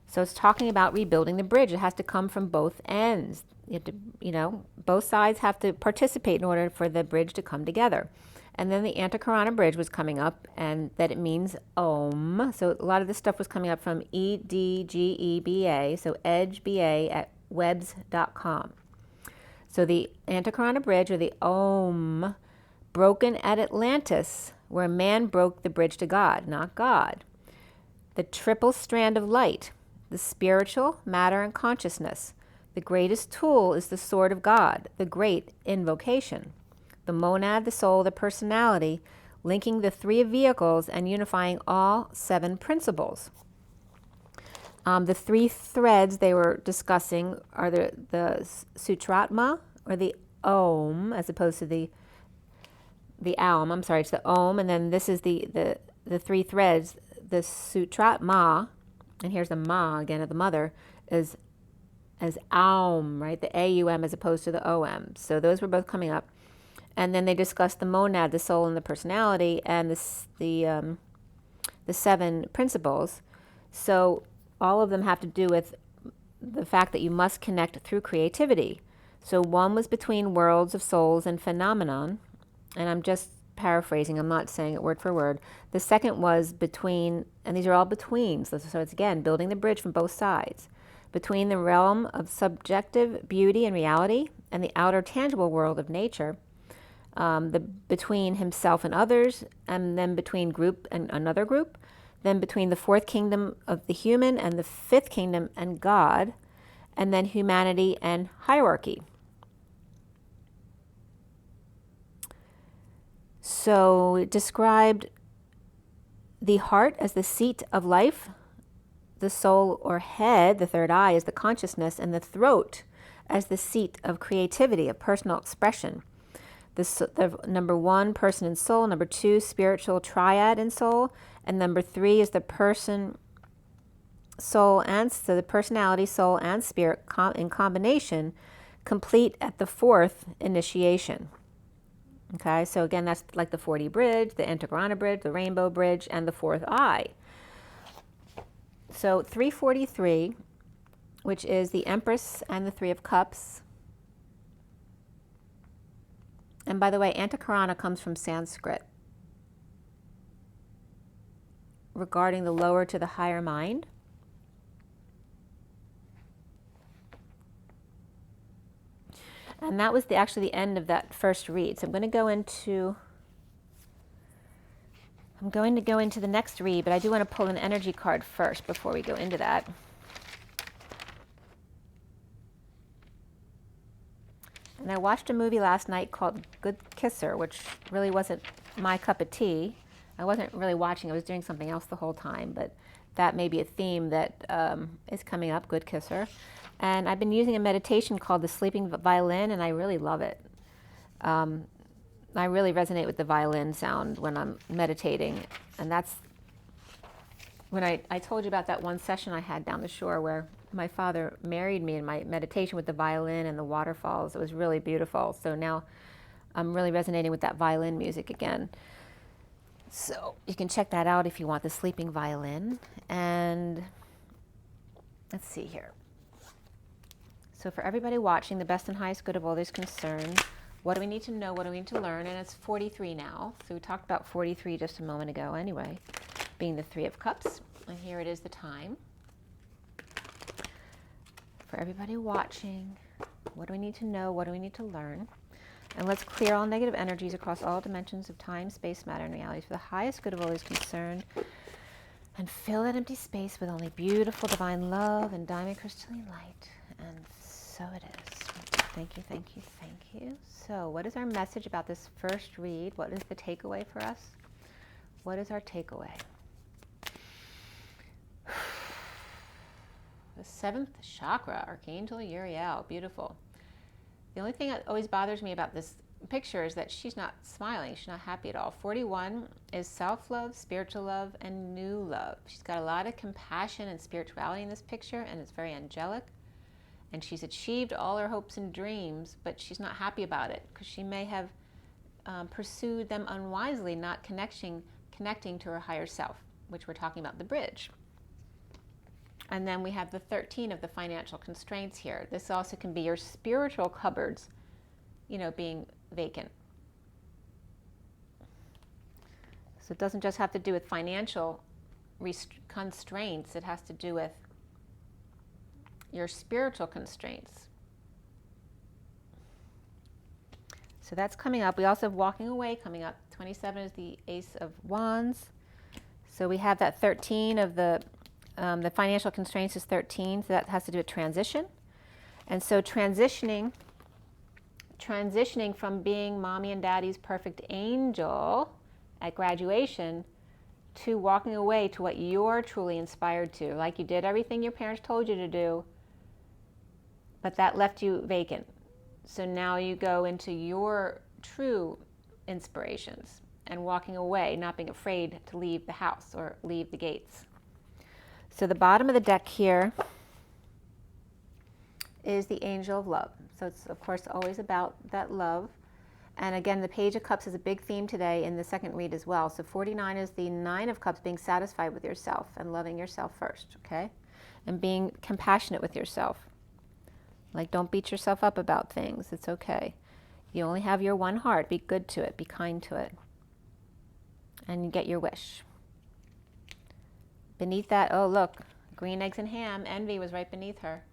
So it's talking about rebuilding the bridge. It has to come from both ends. You have to, both sides have to participate in order for the bridge to come together. And then the Antahkarana bridge was coming up, and that it means Om. So a lot of this stuff was coming up from EDGEBA, so EDGEBA at webs.com. So the Antahkarana bridge, or the Om, broken at Atlantis, where man broke the bridge to God, not God. The triple strand of light, the spiritual, matter, and consciousness. The greatest tool is the sword of God, the great invocation. The monad, the soul, the personality, linking the three vehicles and unifying all 7 principles. The 3 threads they were discussing are the Sutratma, or the Om, as opposed to the Aum. I'm sorry, it's the Om, and then this is the 3 threads. The Sutratma, and here's the Ma again of the mother, is as Aum, right? The AUM as opposed to the OM. So those were both coming up. And then they discussed the monad, the soul, and the personality, and the 7 principles. So all of them have to do with the fact that you must connect through creativity. So one was between worlds of souls and phenomenon, and I'm just paraphrasing, I'm not saying it word for word. The second was between, and these are all betweens, so it's again building the bridge from both sides, between the realm of subjective beauty and reality and the outer tangible world of nature, between himself and others, and then between group and another group, then between the 4th kingdom of the human and the 5th kingdom and God, and then humanity and hierarchy. So it described the heart as the seat of life, the soul or head, the 3rd eye, is the consciousness, and the throat as the seat of creativity, of personal expression. The number 1, person and soul. Number 2, spiritual triad and soul. And number 3 is the person, soul, and so the personality, soul, and spirit in combination, complete at the 4th initiation. Okay, so again, that's like the 40 bridge, the Antahkarana bridge, the rainbow bridge, and the 4th eye. So 343, which is the Empress and the 3 of Cups. And by the way, Antahkarana comes from Sanskrit, regarding the lower to the higher mind. And that was actually the end of that first read. So I'm going to go into the next read, but I do want to pull an energy card first before we go into that. And I watched a movie last night called Good Kisser, which really wasn't my cup of tea. I wasn't really watching. I was doing something else the whole time, but that may be a theme that is coming up, Good Kisser. And I've been using a meditation called the Sleeping Violin, and I really love it. I really resonate with the violin sound when I'm meditating. And that's when I told you about that one session I had down the shore where my father married me in my meditation with the violin and the waterfalls. It was really beautiful. So now I'm really resonating with that violin music again. So you can check that out if you want, the Sleeping Violin. And let's see here. So for everybody watching, the best and highest good of all is concerned. What do we need to know? What do we need to learn? And it's 43 now. So we talked about 43 just a moment ago anyway, being the 3 of Cups. And here it is, the time. For everybody watching, what do we need to know? What do we need to learn? And let's clear all negative energies across all dimensions of time, space, matter, and reality for the highest good of all is concerned. And fill that empty space with only beautiful divine love and diamond crystalline light. And so it is. Thank you, thank you, thank you. So what is our message about this first read? What is the takeaway for us? What is our takeaway? The 7th chakra, Archangel Uriel, beautiful. The only thing that always bothers me about this picture is that she's not smiling. She's not happy at all. 41 is self-love, spiritual love, and new love. She's got a lot of compassion and spirituality in this picture, and it's very angelic. And she's achieved all her hopes and dreams, but she's not happy about it because she may have pursued them unwisely, not connecting to her higher self, which we're talking about the bridge. And then we have the 13 of the financial constraints here. This also can be your spiritual cupboards, being vacant. So it doesn't just have to do with financial constraints, it has to do with your spiritual constraints. So that's coming up. We also have walking away coming up. 27 is the Ace of Wands. So we have that 13 of the financial constraints is 13, so that has to do with transition. And so transitioning from being mommy and daddy's perfect angel at graduation to walking away to what you're truly inspired to. Like you did everything your parents told you to do, but that left you vacant. So now you go into your true inspirations and walking away, not being afraid to leave the house or leave the gates. So the bottom of the deck here is the Angel of Love. So it's, of course, always about that love. And again, the Page of Cups is a big theme today in the second read as well. So 49 is the Nine of Cups, being satisfied with yourself and loving yourself first, okay? And being compassionate with yourself. Like, don't beat yourself up about things. It's okay. You only have your one heart. Be good to it. Be kind to it. And you get your wish. Beneath that, oh, look, green eggs and ham. Envy was right beneath her.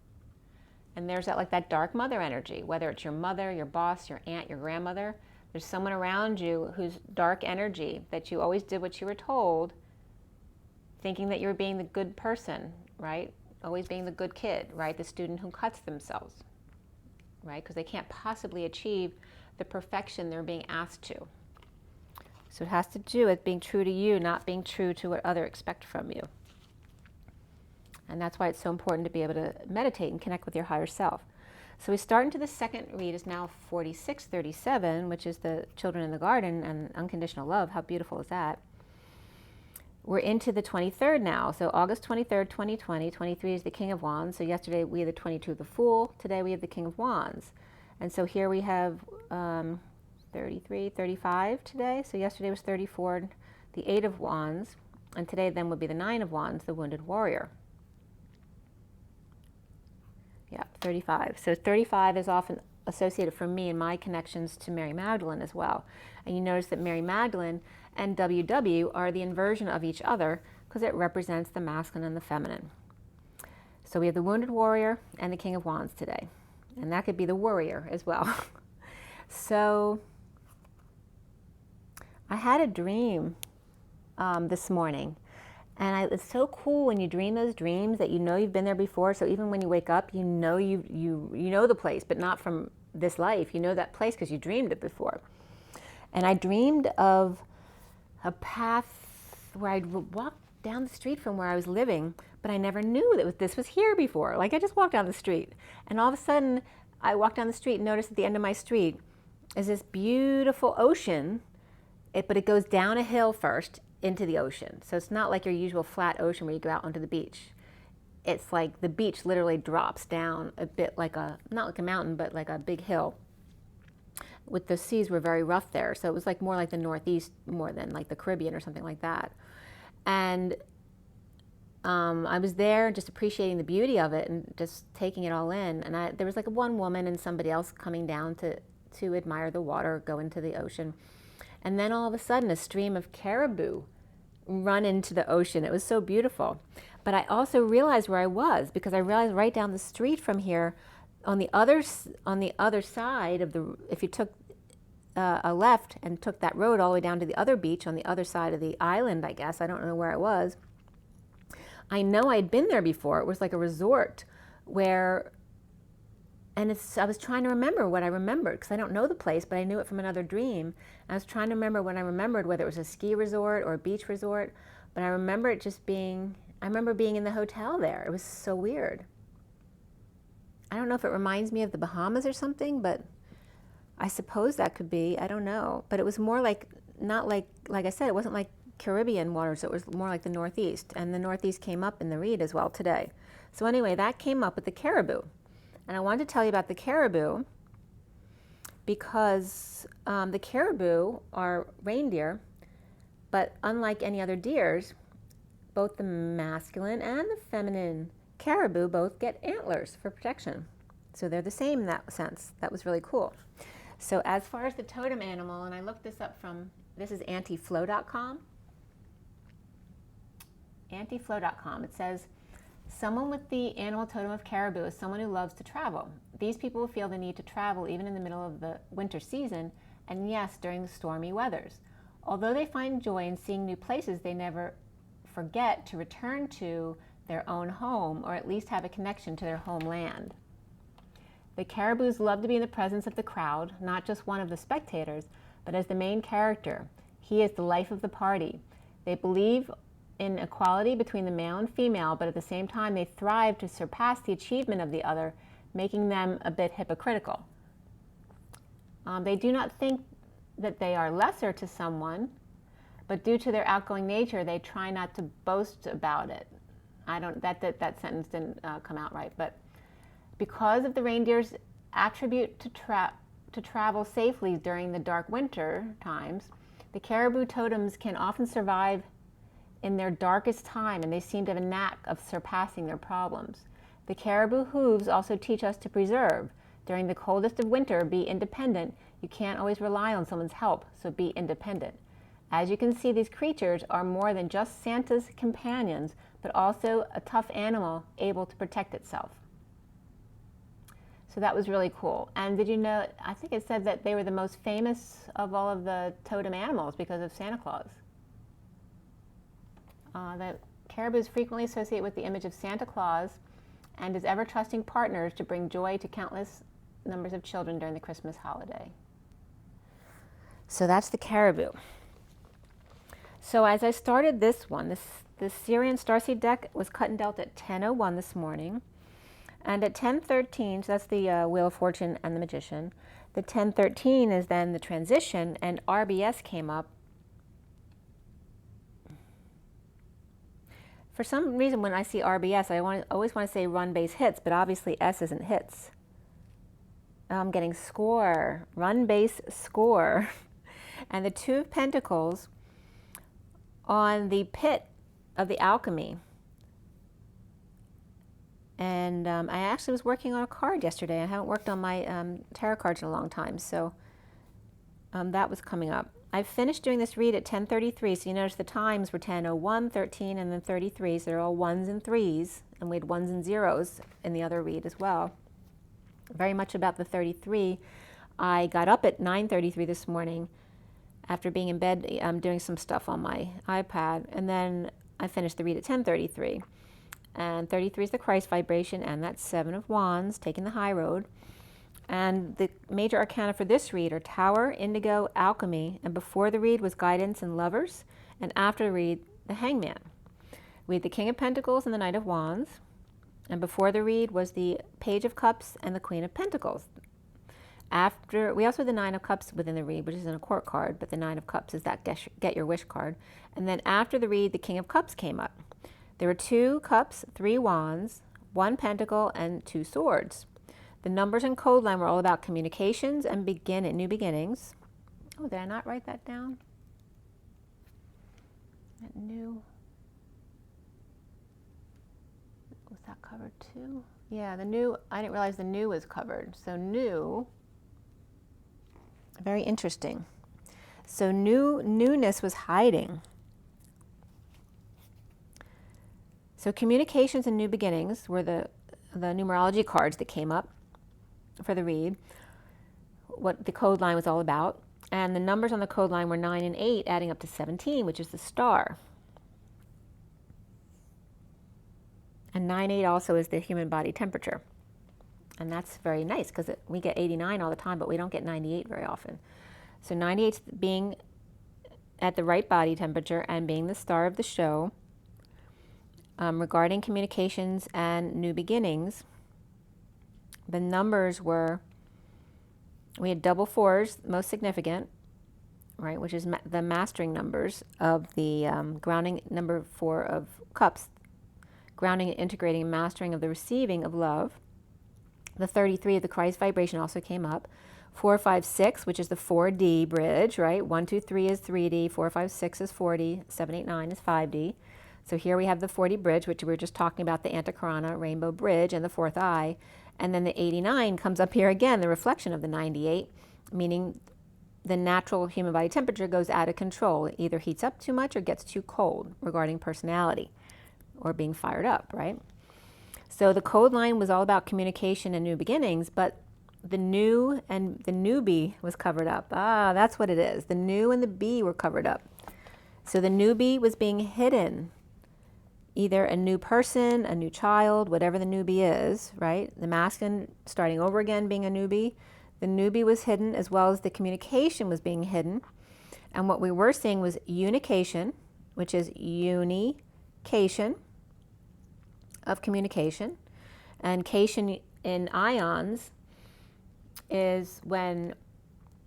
And there's that, like, that dark mother energy, whether it's your mother, your boss, your aunt, your grandmother. There's someone around you who's dark energy, that you always did what you were told, thinking that you were being the good person, right? Always being the good kid, right? The student who cuts themselves, right? Because they can't possibly achieve the perfection they're being asked to. So it has to do with being true to you, not being true to what others expect from you. And that's why it's so important to be able to meditate and connect with your higher self. So we start into the second read, is now 4637, which is the Children in the Garden and Unconditional Love. How beautiful is that? We're into the 23rd now. So August 23rd, 2020. 23 is the King of Wands. So yesterday we had the 22 of the Fool. Today we have the King of Wands. And so here we have 33, 35 today. So yesterday was 34, the 8 of Wands. And today then would be the 9 of Wands, the Wounded Warrior. Yeah, 35. So 35 is often associated for me in my connections to Mary Magdalene as well. And you notice that Mary Magdalene and WW are the inversion of each other because it represents the masculine and the feminine. So we have the Wounded Warrior and the King of Wands today. And that could be the Warrior as well. So I had a dream this morning. And it's so cool when you dream those dreams that you know you've been there before. So even when you wake up, you know you know the place, but not from this life. You know that place because you dreamed it before. And I dreamed of a path where I'd walk down the street from where I was living, but I never knew that this was here before. Like, I just walked down the street, and all of a sudden I walked down the street and noticed at the end of my street is this beautiful ocean, but it goes down a hill first into the ocean. So it's not like your usual flat ocean where you go out onto the beach. It's like the beach literally drops down a bit like not like a mountain, but like a big hill. With the seas were very rough there. So it was like more like the Northeast more than like the Caribbean or something like that. And I was there just appreciating the beauty of it and just taking it all in. And there was like one woman and somebody else coming down to admire the water, go into the ocean. And then all of a sudden, a stream of caribou run into the ocean. It was so beautiful. But I also realized where I was, because I realized right down the street from here, on the other side of if you took a left and took that road all the way down to the other beach on the other side of the island, I guess, I don't know where it was. I know I'd been there before. It was like a resort where, and I was trying to remember what I remembered, because I don't know the place, but I knew it from another dream. I was trying to remember when I remembered whether it was a ski resort or a beach resort, but I remember it just being, I remember being in the hotel there. It was so weird. I don't know if it reminds me of the Bahamas or something, but I suppose that could be. I don't know. But it was more like, not like I said, it wasn't like Caribbean waters. It was more like the Northeast. And the Northeast came up in the read as well today. So anyway, that came up with the caribou. And I wanted to tell you about the caribou because the caribou are reindeer, but unlike any other deers, both the masculine and the feminine caribou both get antlers for protection. So they're the same in that sense. That was really cool. So as far as the totem animal, and I looked this up from, this is antiflow.com. antiflow.com. It says, someone with the animal totem of caribou is someone who loves to travel. These people feel the need to travel even in the middle of the winter season, and yes, during the stormy weathers. Although they find joy in seeing new places, they never forget to return to their own home, or at least have a connection to their homeland. The caribous love to be in the presence of the crowd, not just one of the spectators, but as the main character. He is the life of the party. They believe in equality between the male and female, but at the same time they thrive to surpass the achievement of the other, making them a bit hypocritical. They do not think that they are lesser to someone, but due to their outgoing nature, they try not to boast about it. That sentence didn't come out right, but because of the reindeer's attribute to travel safely during the dark winter times, the caribou totems can often survive in their darkest time, and they seem to have a knack of surpassing their problems. The caribou hooves also teach us to preserve. During the coldest of winter, be independent. You can't always rely on someone's help, so be independent. As you can see, these creatures are more than just Santa's companions, but also a tough animal able to protect itself. So that was really cool. And did you know, I think it said that they were the most famous of all of the totem animals because of Santa Claus. The caribou is frequently associated with the image of Santa Claus and his ever-trusting partners to bring joy to countless numbers of children during the Christmas holiday. So that's the caribou. So as I started this one, this SIRIAN Starseed deck was cut and dealt at 10:01 this morning. And at 10:13, so that's the Wheel of Fortune and the Magician. The 10:13 is then the transition, and RBS came up. For some reason, when I see RBS, I always want to say run, base, hits, but obviously S isn't hits. I'm getting score, run, base, score. And the Two of Pentacles on the pit of the alchemy. And I actually was working on a card yesterday. I haven't worked on my tarot cards in a long time, so that was coming up. I finished doing this read at 10:33, so you notice the times were 10:01, 13, and then 33, so they're all ones and threes, and we had ones and zeros in the other read as well. Very much about the 33. I got up at 9:33 this morning after being in bed doing some stuff on my iPad, and then I finished the read at 10:33. And 33 is the Christ vibration, and that's 7 of Wands, taking the high road. And the major arcana for this read are Tower, Indigo, Alchemy, and before the read was Guidance and Lovers, and after the read, the Hangman. We had the King of Pentacles and the Knight of Wands, and before the read was the Page of Cups and the Queen of Pentacles. After, we also had the Nine of Cups within the read, which isn't a court card, but the Nine of Cups is that Get Your Wish card. And then after the read, the King of Cups came up. There were 2 cups, 3 wands, 1 pentacle, and 2 swords. The numbers and code line were all about communications and new beginnings. Oh, did I not write that down? That new. Was that covered too? Yeah, the new, I didn't realize the new was covered. So new, very interesting. So newness was hiding. So communications and new beginnings were the numerology cards that came up for the read, what the code line was all about. And the numbers on the code line were 9 and 8, adding up to 17, which is the star. And 9-8 also is the human body temperature. And that's very nice because we get 89 all the time, but we don't get 98 very often. So 98 being at the right body temperature and being the star of the show. Regarding communications and new beginnings, the numbers were, we had double 4s, most significant, right, which is the mastering numbers of the grounding number 4 of cups, grounding and integrating and mastering of the receiving of love. The 33 of the Christ vibration also came up. 4, 5, 6, which is the 4D bridge, right? 1, 2, 3 is 3D, 4, 5, 6 is 4D, 7, 8, 9 is 5D. So here we have the 40 bridge, which we were just talking about, the Antahkarana rainbow bridge and the 4th eye. And then the 89 comes up here again, the reflection of the 98, meaning the natural human body temperature goes out of control. It either heats up too much or gets too cold regarding personality. or being fired up, right? So the code line was all about communication and new beginnings, but the new and the newbie was covered up. Ah, that's what it is. The new and the bee were covered up. So the newbie was being hidden. Either a new person, a new child, whatever the newbie is, right? The masculine starting over again being a newbie. The newbie was hidden, as well as the communication was being hidden. And what we were seeing was unication, which is unication of communication. And cation in ions is when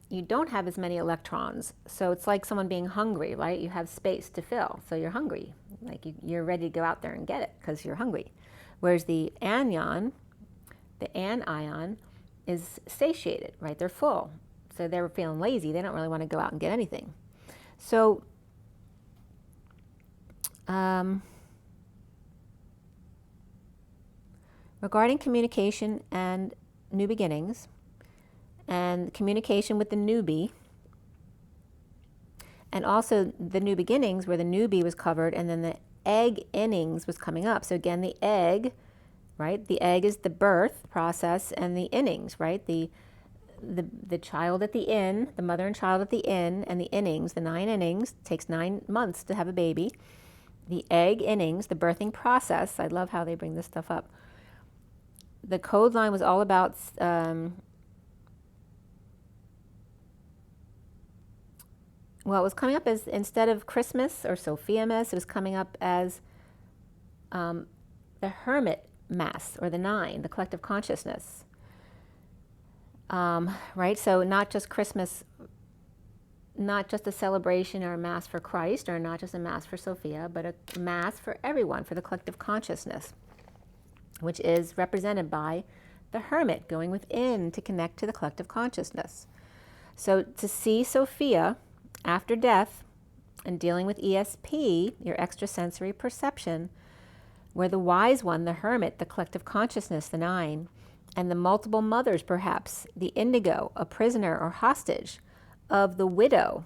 you don't have as many electrons. So it's like someone being hungry, right? You have space to fill, so you're hungry. Like you're ready to go out there and get it because you're hungry. Whereas the anion is satiated, right? They're full. So they're feeling lazy. They don't really want to go out and get anything. So regarding communication and new beginnings, and communication with the newbie, and also the new beginnings where the newbie was covered, and then the egg innings was coming up. So again, the egg, right? The egg is the birth process, and the innings, right? The child at the inn, the mother and child at the inn, and the innings, the 9 innings, takes 9 months to have a baby. The egg innings, the birthing process. I love how they bring this stuff up. The code line was all about well, it was coming up as, instead of Christmas or Sophiamas, it was coming up as the Hermit Mass, or the 9, the collective consciousness. Right? So not just Christmas, not just a celebration or a Mass for Christ, or not just a Mass for Sophia, but a Mass for everyone, for the collective consciousness, which is represented by the hermit going within to connect to the collective consciousness. So to see Sophia after death and dealing with ESP, your extrasensory perception, where the wise one, the hermit, the collective consciousness, the 9, and the multiple mothers, perhaps, the indigo, a prisoner or hostage of the widow,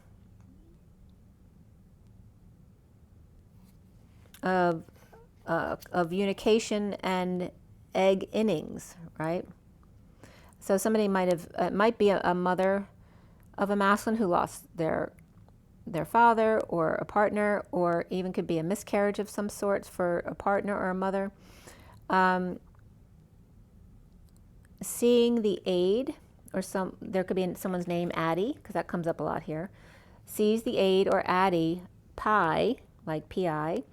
of unication and egg innings, right? So somebody might have, it might be a mother of a masculine who lost their father, or a partner, or even could be a miscarriage of some sort for a partner or a mother. Seeing the aid, or there could be someone's name Addie, because that comes up a lot here. Sees the aid or Addie, pi, like P-I,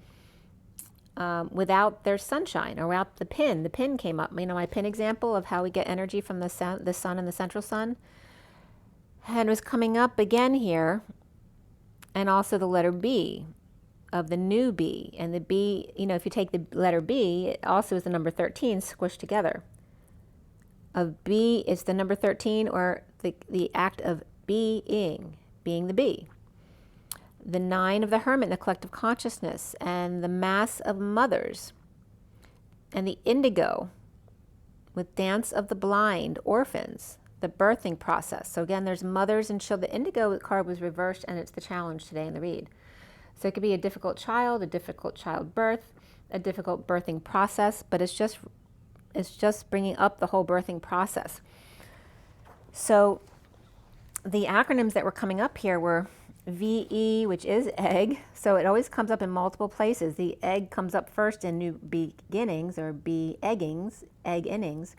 without their sunshine, or without the pin. The pin came up. You know, my pin example of how we get energy from the sun and the central sun. And it was coming up again here. And also the letter B of the new B. And the B, you know, if you take the letter B, it also is the number 13 squished together. Of B is the number 13, or the act of being the B. The 9 of the hermit, the collective consciousness, and the mass of mothers. And the indigo with dance of the blind, orphans, the birthing process. So again, there's mothers and children. The indigo card was reversed, and it's the challenge today in the read. So it could be a difficult child, a difficult childbirth, a difficult birthing process, but it's just bringing up the whole birthing process. So the acronyms that were coming up here were VE, which is egg. So it always comes up in multiple places. The egg comes up first in new beginnings, or egg innings,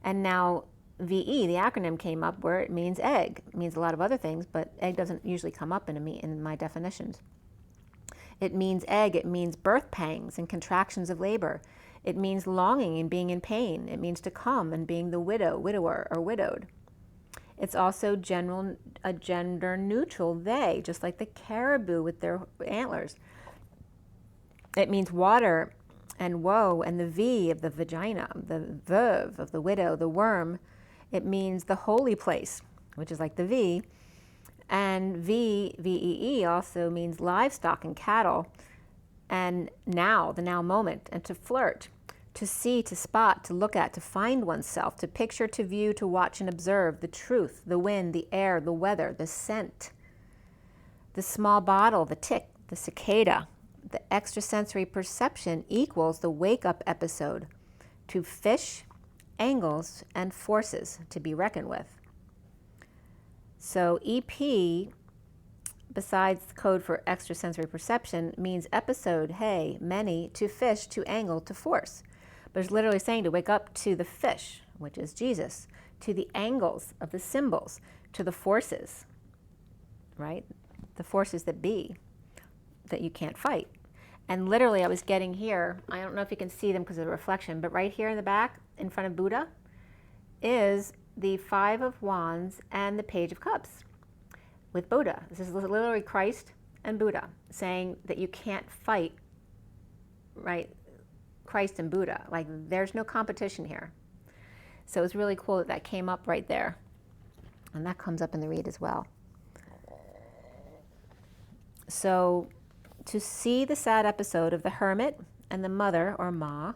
and now VE, the acronym, came up where it means egg. It means a lot of other things, but egg doesn't usually come up in my definitions. It means egg. It means birth pangs and contractions of labor. It means longing and being in pain. It means to come and being the widow, widower, or widowed. It's also a gender neutral they, just like the caribou with their antlers. It means water and woe, and the V of the vagina, the veuve of the widow, the worm. It means the holy place, which is like the V. And VEE also means livestock and cattle. And now, the now moment, and to flirt, to see, to spot, to look at, to find oneself, to picture, to view, to watch and observe, the truth, the wind, the air, the weather, the scent, the small bottle, the tick, the cicada, the extrasensory perception equals the wake-up episode to fish, angles, and forces to be reckoned with. So EP, besides the code for extrasensory perception, means episode, hey, many, to fish, to angle, to force. But it's literally saying to wake up to the fish, which is Jesus, to the angles of the symbols, to the forces, right? The forces that be, that you can't fight. And literally I was getting here, I don't know if you can see them because of the reflection, but right here in the back, in front of Buddha, is the Five of Wands and the Page of Cups with Buddha. This is literally Christ and Buddha saying that you can't fight, right, Christ and Buddha. Like, there's no competition here. So it's really cool that that came up right there. And that comes up in the read as well. So to see the sad episode of the hermit and the mother, or Ma,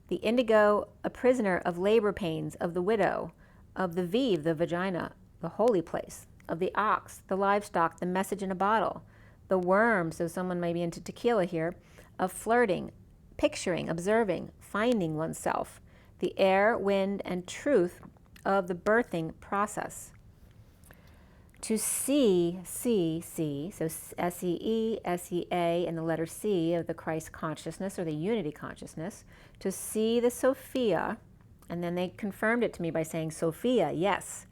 the indigo, a prisoner of labor pains, of the widow, of the Vive, the vagina, the holy place, of the ox, the livestock, the message in a bottle, the worm, so someone may be into tequila here, of flirting, picturing, observing, finding oneself, the air, wind, and truth of the birthing process. To see, so S-E-E, S-E-A, and the letter C of the Christ consciousness, or the unity consciousness, to see the Sophia, and then they confirmed it to me by saying Sophia, yes,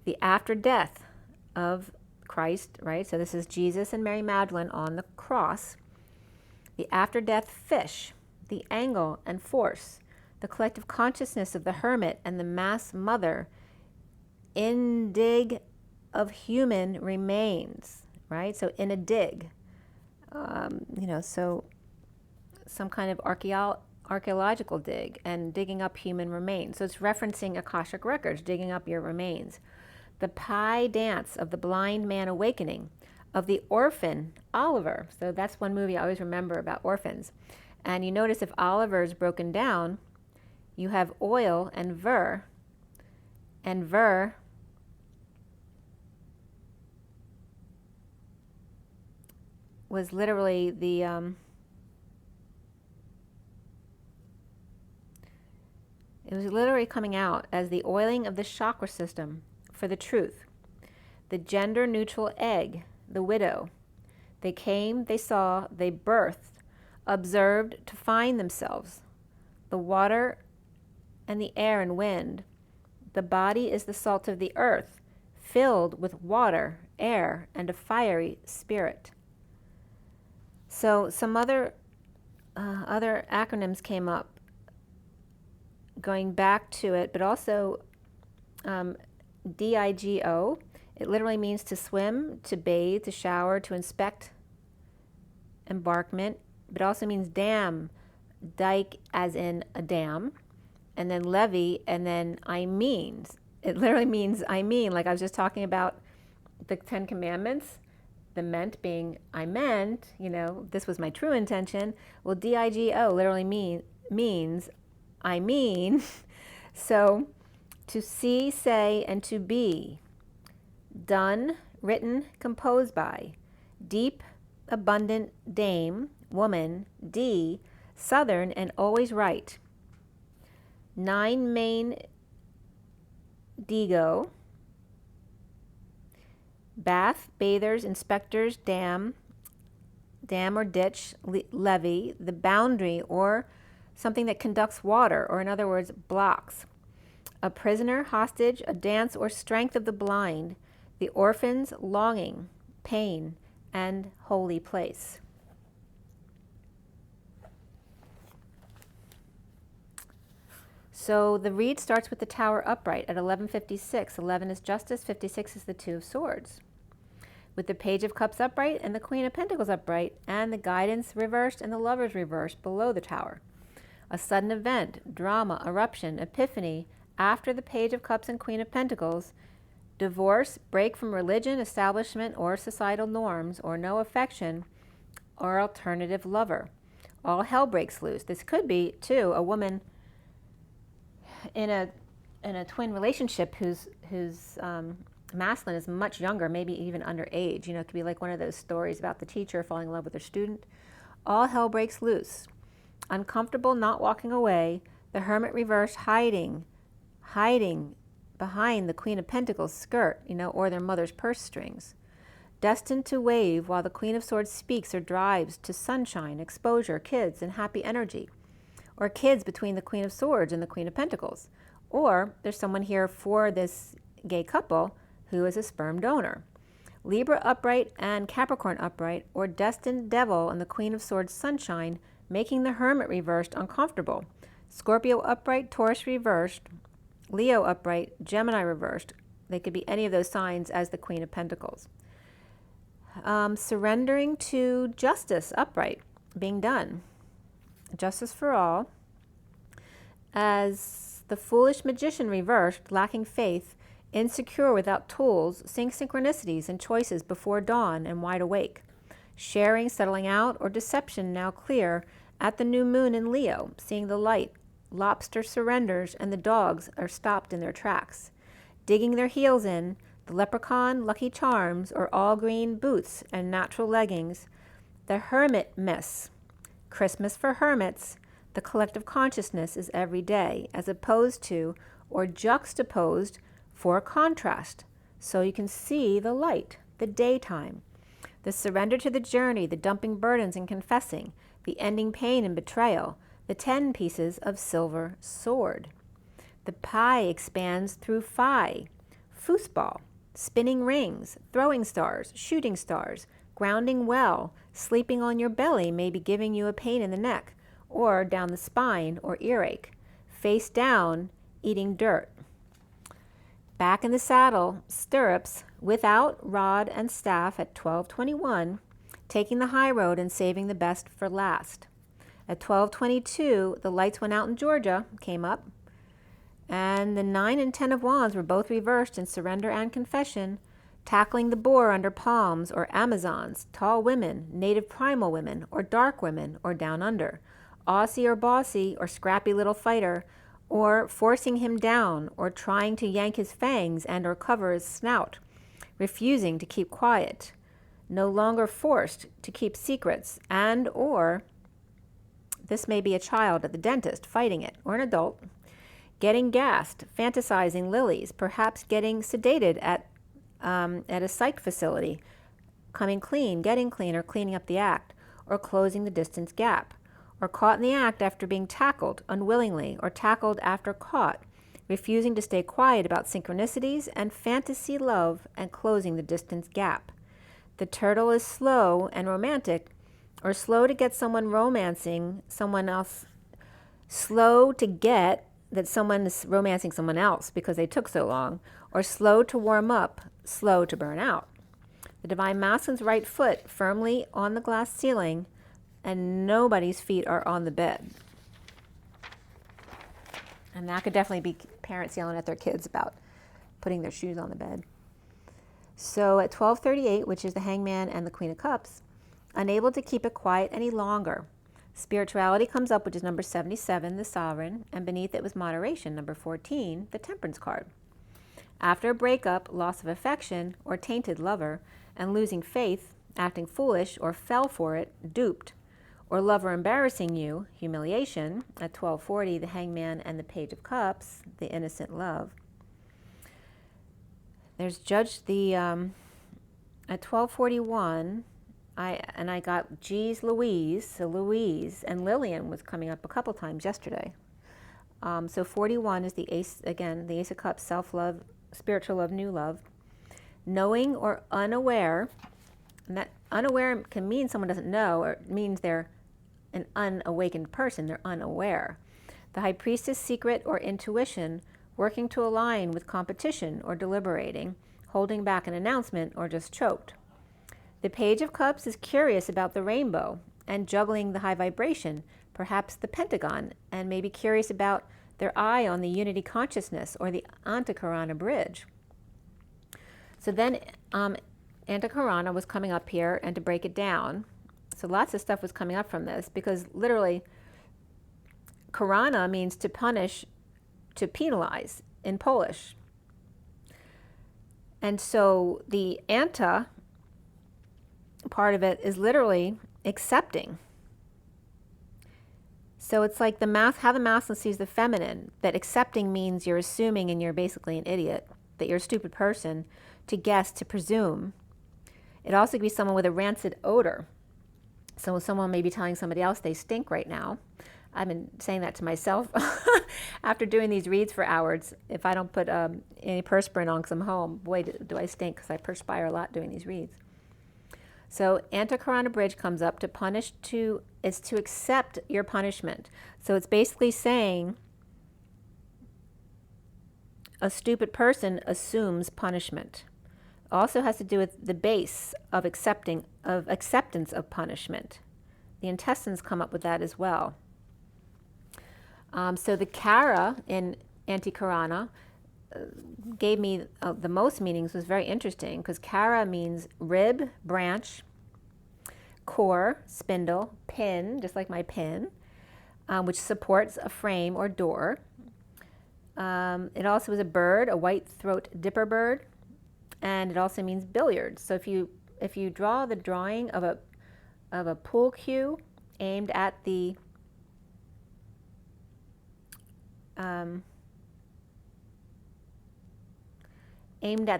the after death of Christ, right? So this is Jesus and Mary Magdalene on the cross. The after death fish, the angle and force, the collective consciousness of the hermit and the mass mother, indig of human remains, right? So in a dig, so some kind of archaeological dig and digging up human remains. So it's referencing Akashic records, digging up your remains. The pie dance of the blind man awakening, of the orphan Oliver. So that's one movie I always remember about orphans. And you notice if Oliver is broken down, you have oil and ver was literally the it was literally coming out as the oiling of the chakra system for the truth. The gender neutral egg, the widow. They came, they saw, they birthed, observed to find themselves. The water and the air and wind. The body is the salt of the earth, filled with water, air, and a fiery spirit. So some other acronyms came up, going back to it, but also DIGO. It literally means to swim, to bathe, to shower, to inspect, embarkment, but also means dam, dike as in a dam, and then levy, and then I mean. It literally means I mean, like I was just talking about the 10 Commandments. The meant being I meant, this was my true intention. Well, DIGO literally means I mean. So to see, say, and to be. Done, written, composed by. Deep, abundant dame, woman, D, southern and always right. 9 main Digo. Bath, bathers, inspectors, dam or ditch, levee, the boundary or something that conducts water, or in other words, blocks. A prisoner, hostage, a dance or strength of the blind, the orphan's longing, pain, and holy place. So the read starts with the Tower upright at 11:56. 11 is justice, 56 is the Two of Swords. With the Page of Cups upright and the Queen of Pentacles upright and the Guidance reversed and the Lovers reversed below the Tower. A sudden event, drama, eruption, epiphany after the Page of Cups and Queen of Pentacles, divorce, break from religion, establishment, or societal norms, or no affection, or alternative lover. All hell breaks loose. This could be, too, a woman in a twin relationship whose masculine is much younger, maybe even underage. It could be like one of those stories about the teacher falling in love with her student. all hell breaks loose. Uncomfortable not walking away, the Hermit reversed hiding behind the Queen of Pentacles skirt, or their mother's purse strings. Destined to wave while the Queen of Swords speaks or drives to sunshine, exposure, kids, and happy energy. Or kids between the Queen of Swords and the Queen of Pentacles. Or there's someone here for this gay couple who is a sperm donor. Libra upright and Capricorn upright, or destined devil and the Queen of Swords sunshine, making the Hermit reversed uncomfortable. Scorpio upright, Taurus reversed, Leo upright, Gemini reversed. They could be any of those signs as the Queen of Pentacles. Surrendering to justice upright, being done. Justice for all. As the foolish magician reversed, lacking faith, insecure without tools, seeing synchronicities and choices before dawn and wide awake. Sharing, settling out, or deception now clear at the new moon in Leo, seeing the light. Lobster surrenders and the dogs are stopped in their tracks. Digging their heels in, the leprechaun, lucky charms, or all green boots and natural leggings. The hermit miss. Christmas for hermits. The collective consciousness is every day, as opposed to, or juxtaposed, for contrast, so you can see the light, the daytime. The surrender to the journey, the dumping burdens and confessing, the ending pain and betrayal, the 10 pieces of silver sword. The pie expands through phi, foosball, spinning rings, throwing stars, shooting stars, grounding well, sleeping on your belly may be giving you a pain in the neck, or down the spine or earache. Face down, eating dirt. Back in the saddle, stirrups, without rod and staff at 12:21, taking the high road and saving the best for last. At 12:22, the lights went out in Georgia, came up, and the 9 and 10 of wands were both reversed in surrender and confession, tackling the boar under palms or Amazons, tall women, native primal women, or dark women, or down under, Aussie or bossy, or scrappy little fighter, or forcing him down, or trying to yank his fangs and or cover his snout, refusing to keep quiet, no longer forced to keep secrets, and or, this may be a child at the dentist fighting it, or an adult, getting gassed, fantasizing lilies, perhaps getting sedated at a psych facility, coming clean, getting clean, or cleaning up the act, or closing the distance gap, or caught in the act after being tackled unwillingly, or tackled after caught, refusing to stay quiet about synchronicities and fantasy love and closing the distance gap. The turtle is slow and romantic, or slow to get someone romancing someone else, slow to get that someone is romancing someone else because they took so long, or slow to warm up, slow to burn out. The Divine Masculine's right foot firmly on the glass ceiling, and nobody's feet are on the bed. And that could definitely be parents yelling at their kids about putting their shoes on the bed. So at 12:38, which is the Hangman and the Queen of Cups, unable to keep it quiet any longer. Spirituality comes up, which is number 77, the Sovereign, and beneath it was moderation, number 14, the Temperance card. After a breakup, loss of affection, or tainted lover, and losing faith, acting foolish or fell for it, duped, or lover embarrassing you, humiliation, at 12:40, the Hangman and the Page of Cups, the innocent love. There's at 12:41, I got G's Louise, so Louise, and Lillian was coming up a couple times yesterday. So 41 is the Ace, again, the Ace of Cups, self-love, spiritual love, new love. Knowing or unaware, and that unaware can mean someone doesn't know, or it means they're an unawakened person, they're unaware. The High Priestess, secret or intuition, working to align with competition or deliberating, holding back an announcement or just choked. The Page of Cups is curious about the rainbow and juggling the high vibration, perhaps the Pentagon, and maybe curious about their eye on the unity consciousness or the Antahkarana bridge. So then Antahkarana was coming up here, and to break it down, so lots of stuff was coming up from this, because literally Karana means to punish, to penalize in Polish. And so the Anta part of it is literally accepting. So it's like how the masculine sees the feminine, that accepting means you're assuming and you're basically an idiot, that you're a stupid person, to guess, to presume. It also could be someone with a rancid odor. So someone may be telling somebody else they stink right now. I've been saying that to myself after doing these reads for hours. If I don't put antiperspirant on because I'm home, boy, do I stink, because I perspire a lot doing these reads. So Antahkarana bridge comes up is to accept your punishment. So it's basically saying a stupid person assumes punishment. Also has to do with the base of acceptance of punishment. The intestines come up with that as well. So the Kara in Antahkarana gave me the most meanings, was very interesting, because Kara means rib, branch, core, spindle, pin, just like my pin, which supports a frame or door. It also is a bird, a white-throat dipper bird, and it also means billiards. So if you draw the drawing of a pool cue aimed at the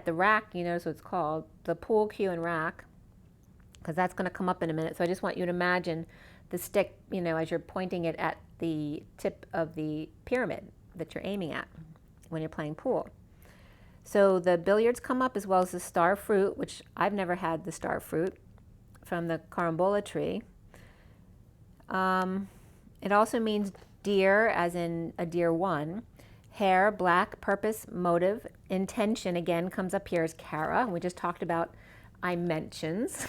rack, you notice what it's called, the pool cue and rack, because that's going to come up in a minute. So I just want you to imagine the stick, as you're pointing it at the tip of the pyramid that you're aiming at when you're playing pool. So the billiards come up, as well as the star fruit, which I've never had the star fruit, from the carambola tree. It also means deer, as in a deer one. Hair, black, purpose, motive, intention, again, comes up here as Kara. We just talked about dimensions.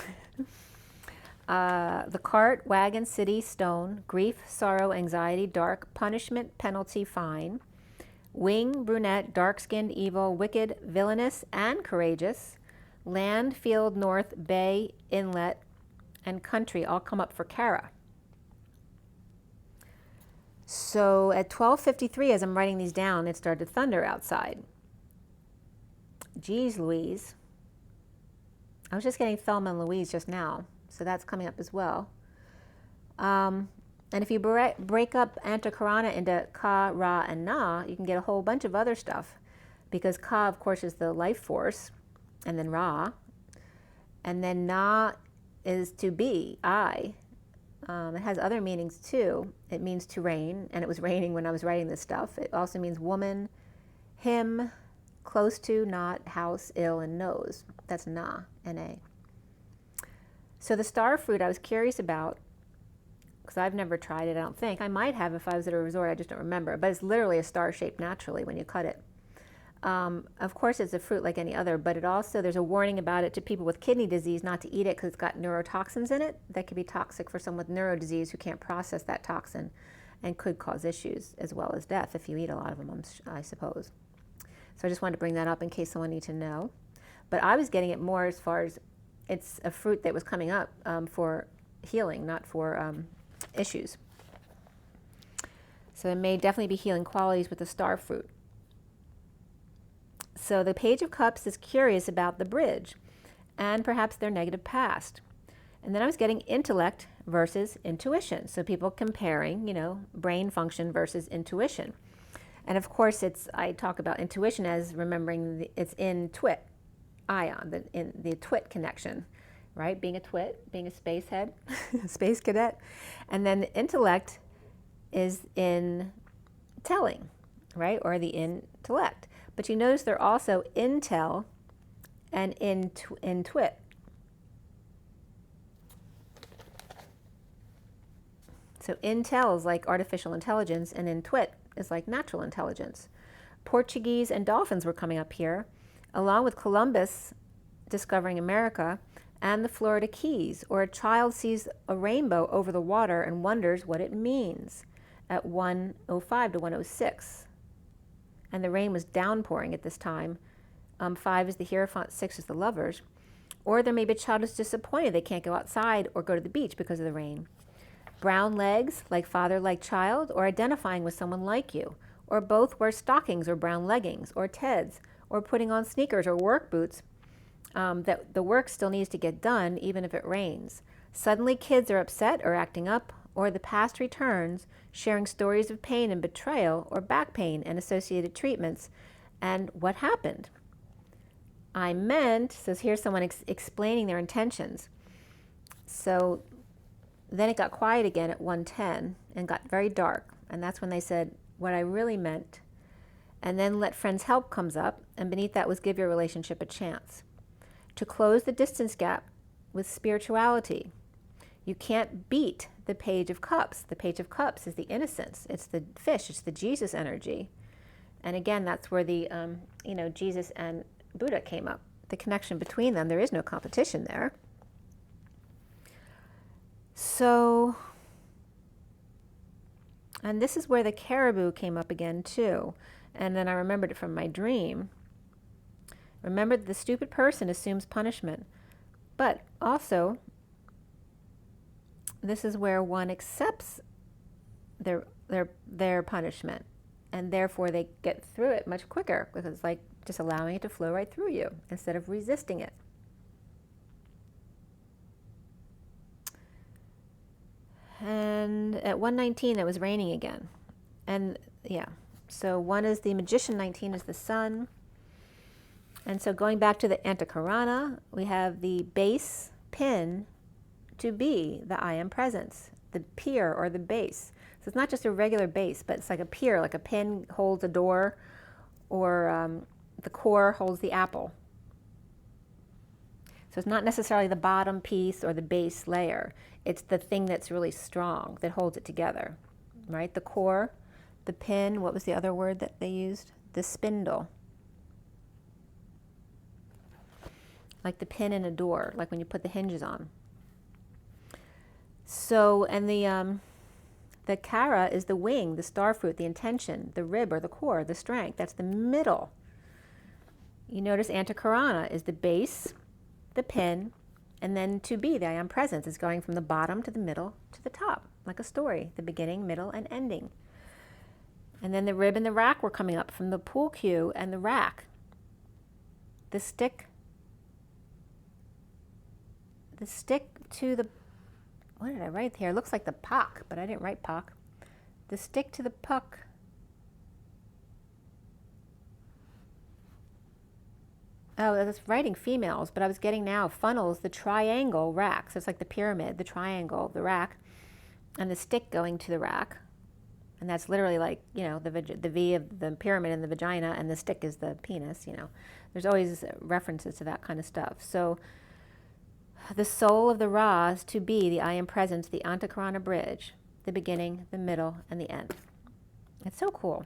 The cart, wagon, city, stone, grief, sorrow, anxiety, dark, punishment, penalty, fine. Wing, brunette, dark-skinned, evil, wicked, villainous, and courageous. Land, field, north, bay, inlet, and country all come up for Kara. So at 12:53, as I'm writing these down, it started to thunder outside. Geez Louise. I was just getting Thelma and Louise just now, so that's coming up as well. And if you break up Antahkarana into Ka, Ra, and Na, you can get a whole bunch of other stuff, because Ka, of course, is the life force, and then Ra, and then Na is to be, I. It has other meanings too. It means to rain, and it was raining when I was writing this stuff. It also means woman, him, close to, not, house, ill, and nose. That's Na, N-A. So the star fruit I was curious about, because I've never tried it, I don't think. I might have if I was at a resort, I just don't remember. But it's literally a star shape naturally when you cut it. Of course, it's a fruit like any other, but there's a warning about it to people with kidney disease not to eat it, because it's got neurotoxins in it that could be toxic for someone with neuro disease who can't process that toxin, and could cause issues as well as death if you eat a lot of them, I suppose. So I just wanted to bring that up in case someone needed to know. But I was getting it more as far as it's a fruit that was coming up for healing, not for issues. So it may definitely be healing qualities with the star fruit. So the Page of Cups is curious about the bridge and perhaps their negative past. And then I was getting intellect versus intuition. So people comparing, brain function versus intuition. And of course, I talk about intuition as remembering it's in twit, ion, in the twit connection, right? Being a twit, being a space head, space cadet. And then the intellect is in telling, right? Or the intellect. But you notice they're also intel and in twit. So intel is like artificial intelligence, and in twit is like natural intelligence. Portuguese and dolphins were coming up here, along with Columbus discovering America and the Florida Keys, or a child sees a rainbow over the water and wonders what it means at 1:05 to 1:06. And the rain was downpouring at this time. 5 is the Hierophant, 6 is the lovers. Or there may be a child who's disappointed they can't go outside or go to the beach because of the rain. Brown legs, like father, like child, or identifying with someone like you. Or both wear stockings or brown leggings, or Teds, or putting on sneakers or work boots. That the work still needs to get done even if it rains. Suddenly kids are upset or acting up, or the past returns, sharing stories of pain and betrayal or back pain and associated treatments, and what happened. I meant, so here's someone explaining their intentions. So then it got quiet again at 1:10 and got very dark. And that's when they said, what I really meant. And then let friends help comes up. And beneath that was give your relationship a chance. To close the distance gap with spirituality. You can't beat the Page of Cups. The Page of Cups is the innocence. It's the fish. It's the Jesus energy. And again, that's where the, Jesus and Buddha came up. The connection between them. There is no competition there. So, and this is where the caribou came up again too. And then I remembered it from my dream. Remember, the stupid person assumes punishment. But also, this is where one accepts their punishment. And therefore they get through it much quicker, because it's like just allowing it to flow right through you instead of resisting it. And at 1:19 it was raining again. And yeah, so one is the magician, 19 is the sun. And so going back to the Antahkarana, we have the base pin to be the I am presence, the pier or the base. So it's not just a regular base, but it's like a pier, like a pin holds a door, or the core holds the apple. So it's not necessarily the bottom piece or the base layer. It's the thing that's really strong that holds it together, right? The core, the pin, what was the other word that they used? The spindle. Like the pin in a door, like when you put the hinges on. So, and the kara is the wing, the star fruit, the intention, the rib or the core, the strength. That's the middle. You notice Antahkarana is the base, the pin, and then to be, the I am presence, is going from the bottom to the middle to the top, like a story, the beginning, middle, and ending. And then the rib and the rack were coming up from the pool cue and the rack. The stick to the, what did I write here? It looks like the pock, but I didn't write pock. The stick to the puck. Oh, I was writing females, but I was getting now funnels, the triangle rack. So it's like the pyramid, the triangle, the rack, and the stick going to the rack. And that's literally like, the V of the pyramid in the vagina, and the stick is the penis, There's always references to that kind of stuff. So the soul of the Ra is to be the I am presence, the Antahkarana bridge, the beginning, the middle, and the end. It's so cool.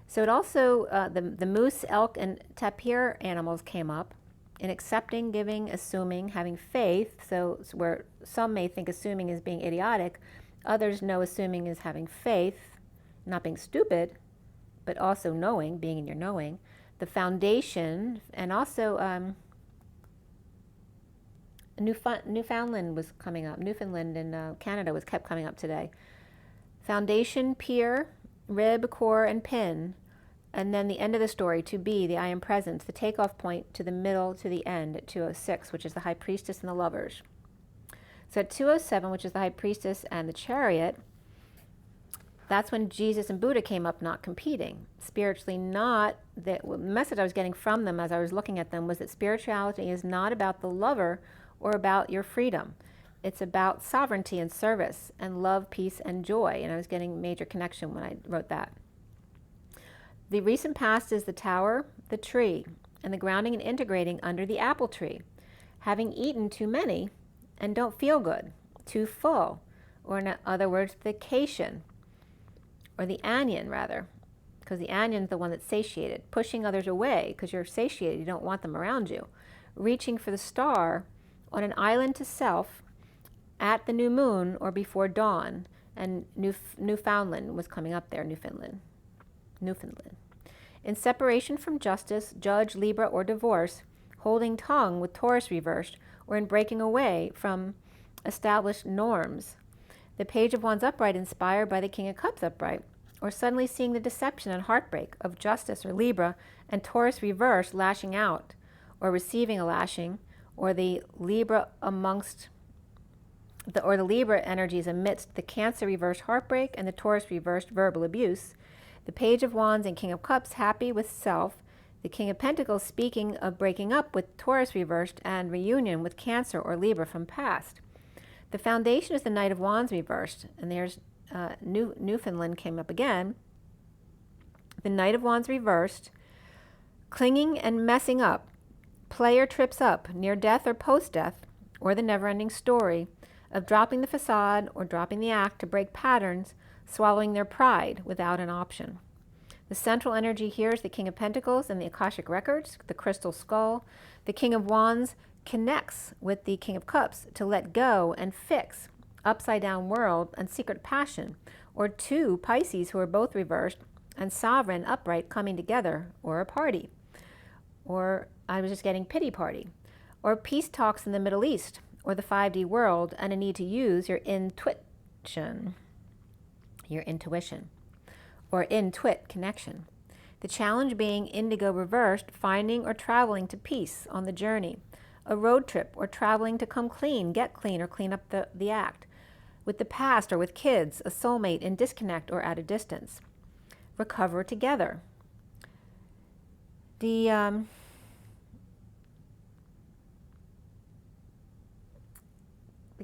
So it also, the moose, elk, and tapir animals came up in accepting, giving, assuming, having faith. So where some may think assuming is being idiotic, others know assuming is having faith, not being stupid, but also knowing, being in your knowing. The foundation, and also Newfoundland was coming up. Newfoundland in Canada kept coming up today. Foundation, pier, rib, core, and pin. And then the end of the story, to be, the I am presence, the takeoff point to the middle, to the end at 2:06, which is the high priestess and the lovers. So at 2:07, which is the high priestess and the chariot, that's when Jesus and Buddha came up, not competing. Spiritually not, the message I was getting from them as I was looking at them was that spirituality is not about the lover or about your freedom. It's about sovereignty and service and love, peace, and joy. And I was getting major connection when I wrote that. The recent past is the tower, the tree, and the grounding and integrating under the apple tree. Having eaten too many and don't feel good, too full, or in other words, the cation, or the anion rather, because the anion's the one that's satiated, pushing others away because you're satiated, you don't want them around you, reaching for the star on an island to self at the new moon or before dawn, and Newfoundland was coming up there, Newfoundland. In separation from justice, judge, Libra, or divorce, holding tongue with Taurus reversed, or in breaking away from established norms. The Page of Wands upright inspired by the King of Cups upright, or suddenly seeing the deception and heartbreak of justice or Libra and Taurus reverse lashing out or receiving a lashing, or the Libra amongst or the Libra energies amidst the Cancer reversed heartbreak and the Taurus reversed verbal abuse. The Page of Wands and King of Cups happy with self. The King of Pentacles speaking of breaking up with Taurus reversed and reunion with Cancer or Libra from past. The foundation is the Knight of Wands reversed, and there's Newfoundland came up again. The Knight of Wands reversed, clinging and messing up. Player trips up, near death or post-death, or the never-ending story of dropping the facade or dropping the act to break patterns, swallowing their pride without an option. The central energy here is the King of Pentacles and the Akashic Records, the crystal skull. The King of Wands connects with the King of Cups to let go and fix upside-down world and secret passion, or two Pisces who are both reversed, and sovereign upright coming together, or a party. Or I was just getting pity party. Or peace talks in the Middle East, or the 5D world, and a need to use your intuition, or intuit connection. The challenge being indigo reversed, finding or traveling to peace on the journey. A road trip, or traveling to come clean, get clean, or clean up the act. With the past or with kids, a soulmate in disconnect or at a distance. Recover together. The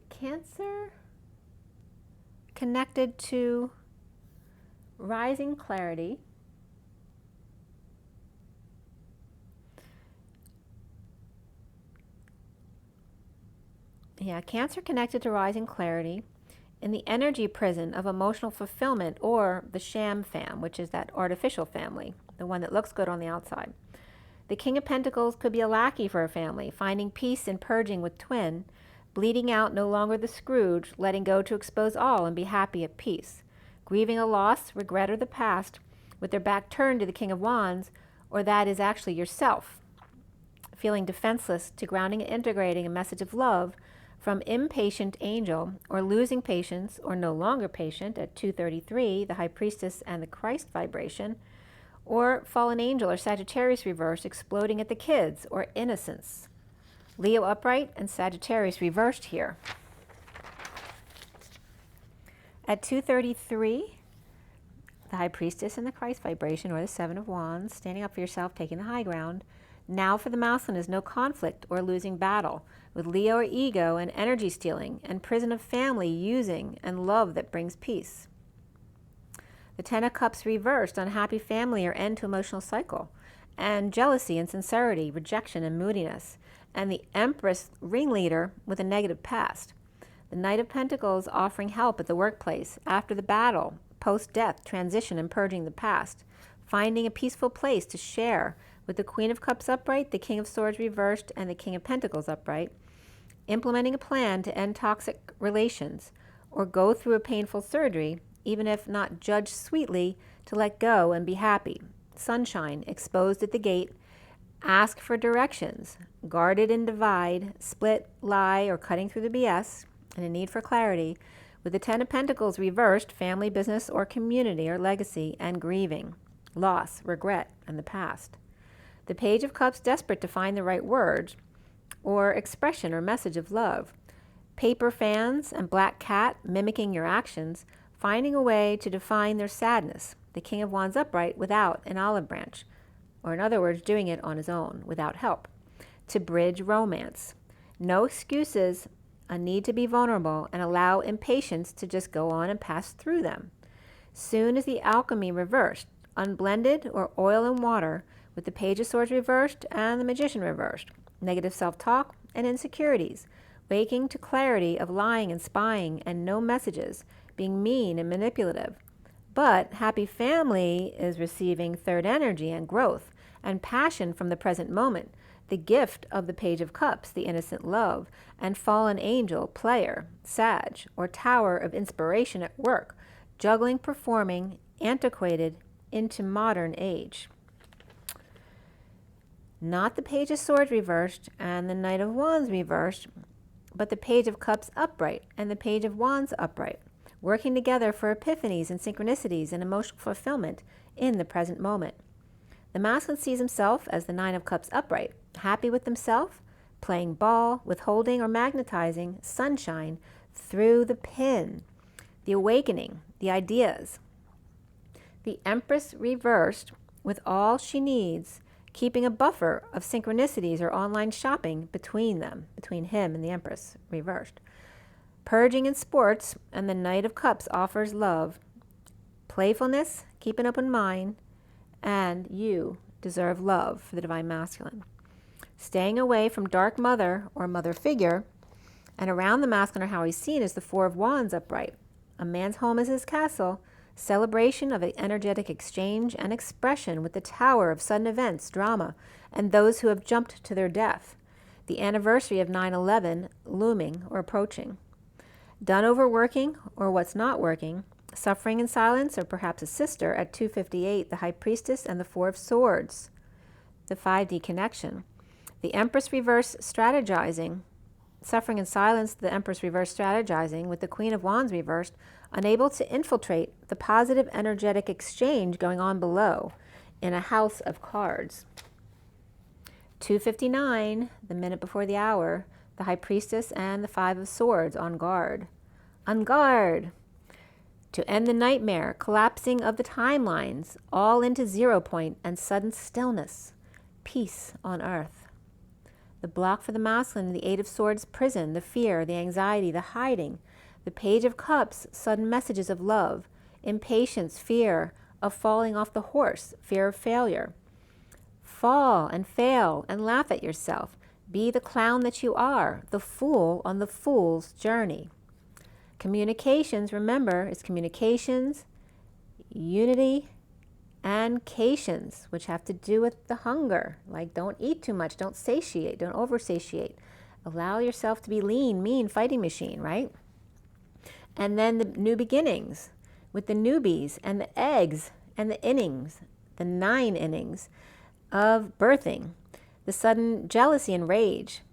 Cancer connected to rising clarity. Yeah, Cancer connected to rising clarity in the energy prison of emotional fulfillment, or the sham fam, which is that artificial family, the one that looks good on the outside. The King of Pentacles could be a lackey for a family, finding peace in purging with twin, bleeding out no longer the Scrooge, letting go to expose all and be happy at peace. Grieving a loss, regret, or the past, with their back turned to the King of Wands, or that is actually yourself. Feeling defenseless to grounding and integrating a message of love from impatient angel, or losing patience, or no longer patient at 233, the High Priestess and the Christ vibration, or fallen angel or Sagittarius reverse exploding at the kids, or innocence. Leo upright and Sagittarius reversed here. At 233, the High Priestess and the Christ vibration, or the Seven of Wands, standing up for yourself, taking the high ground. Now for the Mouseland is no conflict or losing battle, with Leo or ego and energy stealing, and prison of family using, and love that brings peace. The Ten of Cups reversed, unhappy family or end to emotional cycle, and jealousy and sincerity, rejection and moodiness, and the Empress ringleader with a negative past. The Knight of Pentacles offering help at the workplace, after the battle, post-death, transition and purging the past, finding a peaceful place to share with the Queen of Cups upright, the King of Swords reversed, and the King of Pentacles upright, implementing a plan to end toxic relations, or go through a painful surgery, even if not judged sweetly, to let go and be happy. Sunshine, exposed at the gate, ask for directions, guarded and divide, split, lie, or cutting through the BS, and a need for clarity, with the Ten of Pentacles reversed, family, business, or community, or legacy, and grieving, loss, regret, and the past. The Page of Cups desperate to find the right words, or expression or message of love. Paper fans and black cat mimicking your actions, finding a way to define their sadness. The King of Wands upright without an olive branch, or in other words, doing it on his own, without help. To bridge romance. No excuses, a need to be vulnerable and allow impatience to just go on and pass through them. Soon as the alchemy reversed, unblended or oil and water, with the Page of Swords reversed and the Magician reversed. Negative self-talk and insecurities, waking to clarity of lying and spying and no messages, being mean and manipulative. But happy family is receiving third energy and growth and passion from the present moment, the gift of the Page of Cups, the innocent love, and fallen angel, player, Sag, or tower of inspiration at work, juggling, performing, antiquated into modern age. Not the Page of Swords reversed and the Knight of Wands reversed, but the Page of Cups upright and the Page of Wands upright, working together for epiphanies and synchronicities and emotional fulfillment in the present moment. The masculine sees himself as the Nine of Cups upright, happy with himself, playing ball, withholding or magnetizing, sunshine, through the pin, the awakening, the ideas. The Empress reversed with all she needs, keeping a buffer of synchronicities or online shopping between them, between him and the Empress reversed. Purging in sports, and the Knight of Cups offers love, playfulness, keep an open mind, and you deserve love for the Divine Masculine. Staying away from dark mother or mother figure, and around the masculine or how he's seen is the Four of Wands upright. A man's home is his castle, celebration of an energetic exchange and expression with the Tower of sudden events, drama, and those who have jumped to their death. The anniversary of 9/11 looming or approaching. Done overworking or what's not working, suffering in silence, or perhaps a sister at 258, the High Priestess and the Four of Swords, the 5D connection. The Empress reverse strategizing, suffering in silence, the Empress reverse strategizing with the Queen of Wands reversed, unable to infiltrate the positive energetic exchange going on below in a house of cards. 2:59, the minute before the hour, the High Priestess and the Five of Swords on guard. On guard! To end the nightmare, collapsing of the timelines, all into 0 point and sudden stillness, peace on earth. The block for the masculine, the Eight of Swords prison, the fear, the anxiety, the hiding. The Page of Cups, sudden messages of love, impatience, fear of falling off the horse, fear of failure. Fall and fail and laugh at yourself. Be the clown that you are, the fool on the fool's journey. Communications, remember, is communications, unity, and cations, which have to do with the hunger. Like, don't eat too much, don't satiate, don't over-satiate. Allow yourself to be lean, mean, fighting machine, right? And then the new beginnings with the newbies and the eggs and the innings, the 9 innings of birthing, the sudden jealousy and rage,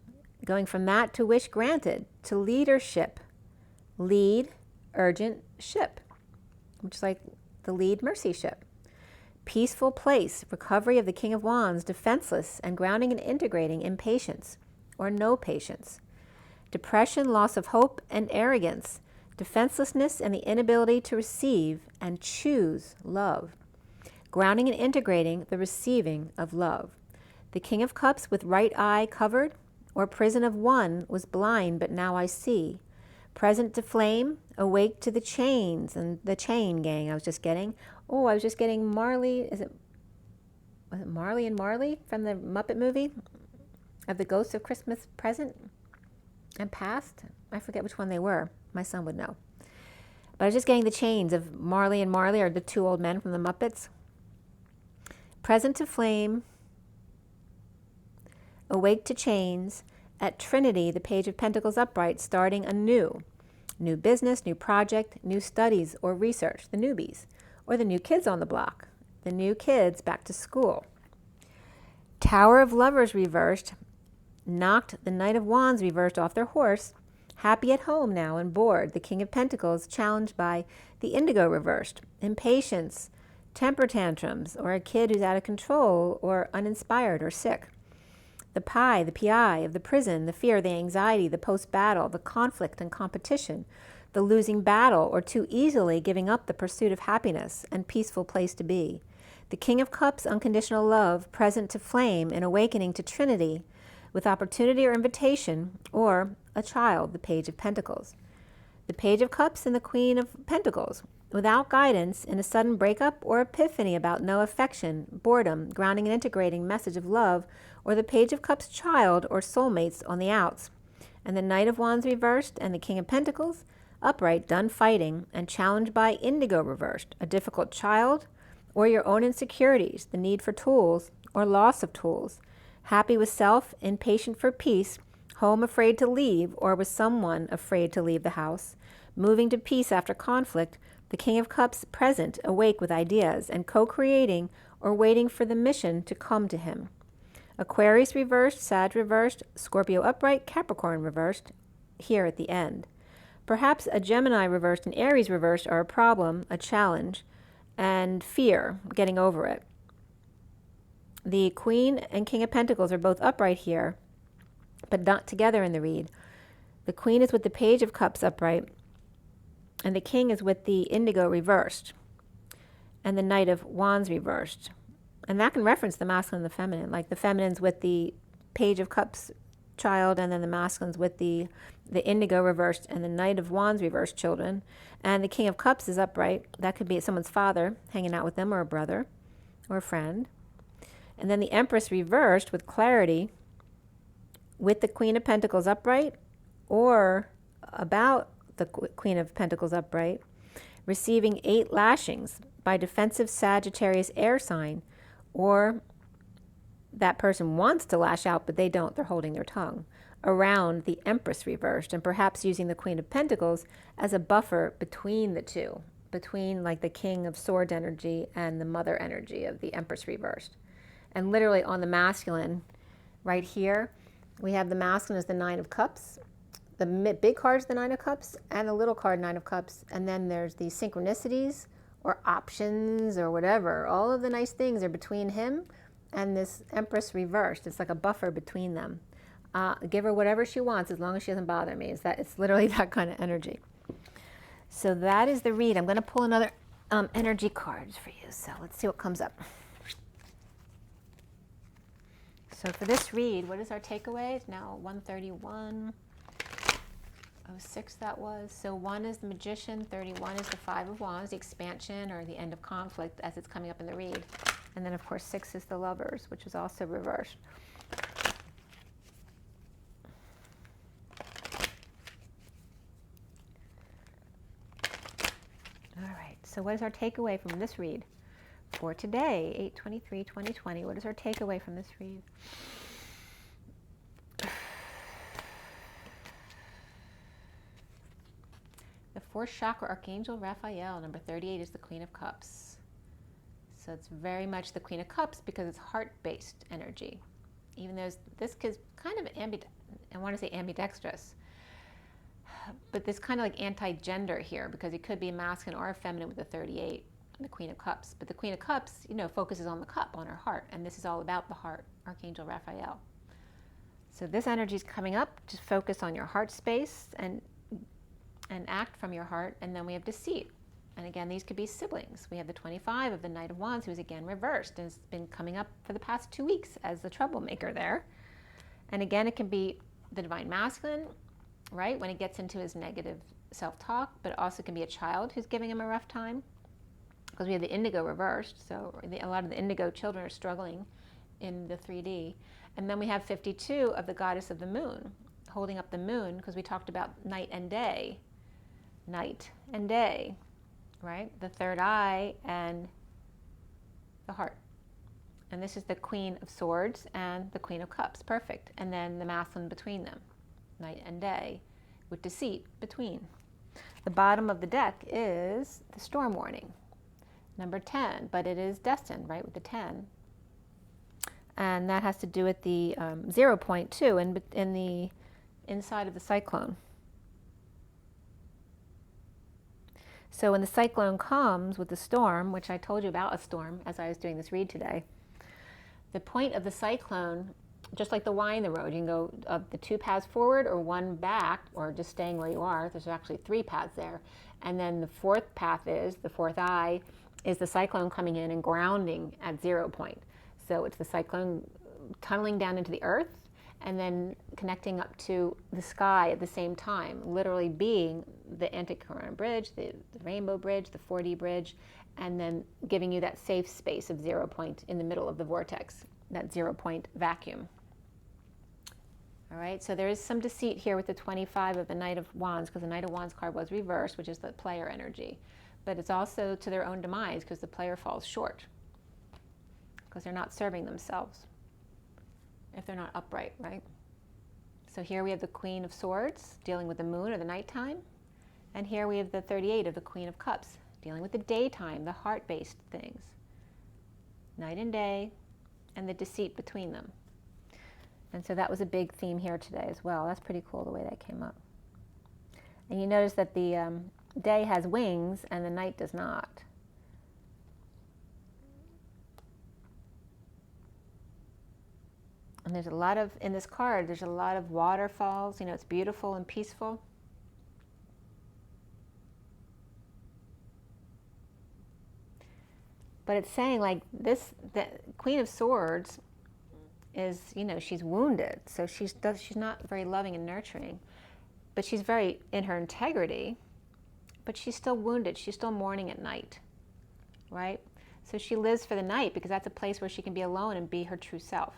going from that to wish granted, to leadership, lead, urgent ship, which is like the lead mercy ship. Peaceful place, recovery of the King of Wands, defenseless and grounding and integrating impatience or no patience. Depression, loss of hope and arrogance, defenselessness and the inability to receive and choose love. Grounding and integrating the receiving of love. The King of Cups with right eye covered, or prison of one was blind but now I see. Present to flame, awake to the chains and the chain gang I was just getting. Oh, I was just getting Marley, was it Marley and Marley from the Muppet movie? Of the Ghosts of Christmas Present and Past? I forget which one they were. My son would know. But I was just getting the chains of Marley and Marley, or the 2 old men from the Muppets. Present to flame, awake to chains, at Trinity, the Page of Pentacles upright, starting anew. New business, new project, new studies or research, the newbies, or the new kids on the block, the new kids back to school. Tower of Lovers reversed, knocked the Knight of Wands reversed off their horse, happy at home now and bored. The King of Pentacles challenged by the Indigo reversed, impatience, temper tantrums, or a kid who's out of control or uninspired or sick. The PI, the PI of the prison, the fear, the anxiety, the post-battle, the conflict and competition, the losing battle or too easily giving up the pursuit of happiness and peaceful place to be. The King of Cups, unconditional love, present to flame and awakening to Trinity with opportunity or invitation, or a child, the Page of Pentacles. The Page of Cups and the Queen of Pentacles, without guidance, in a sudden breakup or epiphany about no affection, boredom, grounding and integrating message of love, or the Page of Cups child or soulmates on the outs. And the Knight of Wands reversed and the King of Pentacles upright, done fighting, and challenged by Indigo reversed, a difficult child, or your own insecurities, the need for tools or loss of tools, happy with self, impatient for peace, home afraid to leave or with someone afraid to leave the house, moving to peace after conflict, the King of Cups present, awake with ideas, and co-creating or waiting for the mission to come to him. Aquarius reversed, Sag reversed, Scorpio upright, Capricorn reversed, here at the end. Perhaps a Gemini reversed and Aries reversed are a problem, a challenge, and fear, getting over it. The Queen and King of Pentacles are both upright here, but not together in the read. The Queen is with the Page of Cups upright, and the King is with the Indigo reversed, and the Knight of Wands reversed. And that can reference the masculine and the feminine, like the feminine's with the Page of Cups child, and then the masculine's with the Indigo reversed and the Knight of Wands reversed children. And the King of Cups is upright. That could be someone's father hanging out with them, or a brother, or a friend. And then the Empress reversed with clarity, with the Queen of Pentacles upright, or about the Queen of Pentacles upright, receiving 8 lashings by defensive Sagittarius air sign, or that person wants to lash out, but they don't. They're holding their tongue around the Empress reversed, and perhaps using the Queen of Pentacles as a buffer between the two, between like the King of Swords energy and the Mother energy of the Empress reversed. And literally on the masculine, right here, we have the masculine as the 9 of Cups. The big card is the 9 of Cups, and the little card, 9 of Cups. And then there's the synchronicities or options or whatever. All of the nice things are between him and this Empress reversed. It's like a buffer between them. Give her whatever she wants as long as she doesn't bother me. It's literally that kind of energy. So that is the read. I'm going to pull another energy cards for you. So let's see what comes up. So for this read, what is our takeaway? It's now 131. 06 that was. So 1 is the Magician, 31 is the 5 of Wands, the expansion or the end of conflict as it's coming up in the read. And then of course 6 is the Lovers, which is also reversed. All right, so what is our takeaway from this read for today, 8/23/2020? What is our takeaway from this read? The 4th chakra, Archangel Raphael, number 38, is the Queen of Cups. So it's very much the Queen of Cups because it's heart-based energy. Even though this is kind of I want to say ambidextrous, but this kind of like anti-gender here, because it could be a masculine or a feminine with the 38, the Queen of Cups. But the Queen of Cups, focuses on the cup, on her heart, and this is all about the heart, Archangel Raphael. So this energy is coming up. Just focus on your heart space and act from your heart. And then we have deceit. And again, these could be siblings. We have the 25 of the Knight of Wands, who's again reversed and has been coming up for the past 2 weeks as the troublemaker there. And again, it can be the Divine Masculine, right, when he gets into his negative self-talk, but it also can be a child who's giving him a rough time, because we have the Indigo reversed. So a lot of the Indigo children are struggling in the 3D. And then we have 52 of the Goddess of the Moon, holding up the moon, because we talked about night and day. Night and day, right? The third eye and the heart. And this is the Queen of Swords and the Queen of Cups. Perfect. And then the masculine between them, night and day, with deceit between. The bottom of the deck is the storm warning, number 10, but it is destined, right, with the 10. And that has to do with the 0.2 in the inside of the cyclone. So when the cyclone comes with the storm, which I told you about a storm as I was doing this read today, the point of the cyclone, just like the Y in the road, you can go the 2 paths forward or 1 back, or just staying where you are. There's actually 3 paths there. And then the 4th path is, the 4th eye, is the cyclone coming in and grounding at 0 point. So it's the cyclone tunneling down into the earth and then connecting up to the sky at the same time, literally being the Antahkarana bridge, the Rainbow Bridge, the 4D bridge, and then giving you that safe space of 0 point in the middle of the vortex, that 0 point vacuum. All right, so there is some deceit here with the 25 of the Knight of Wands, because the Knight of Wands card was reversed, which is the player energy. But it's also to their own demise, because the player falls short, because they're not serving themselves if they're not upright, right? So here we have the Queen of Swords dealing with the moon or the nighttime. And here we have the 38 of the Queen of Cups dealing with the daytime, the heart-based things. Night and day, and the deceit between them. And so that was a big theme here today as well. That's pretty cool the way that came up. And you notice that the day has wings and the night does not. And there's a lot of, in this card, there's a lot of waterfalls. You know, it's beautiful and peaceful. But it's saying like this, the Queen of Swords is, you know, she's wounded. So she's not very loving and nurturing. But she's very in her integrity. But she's still wounded. She's still mourning at night, right? So she lives for the night because that's a place where she can be alone and be her true self.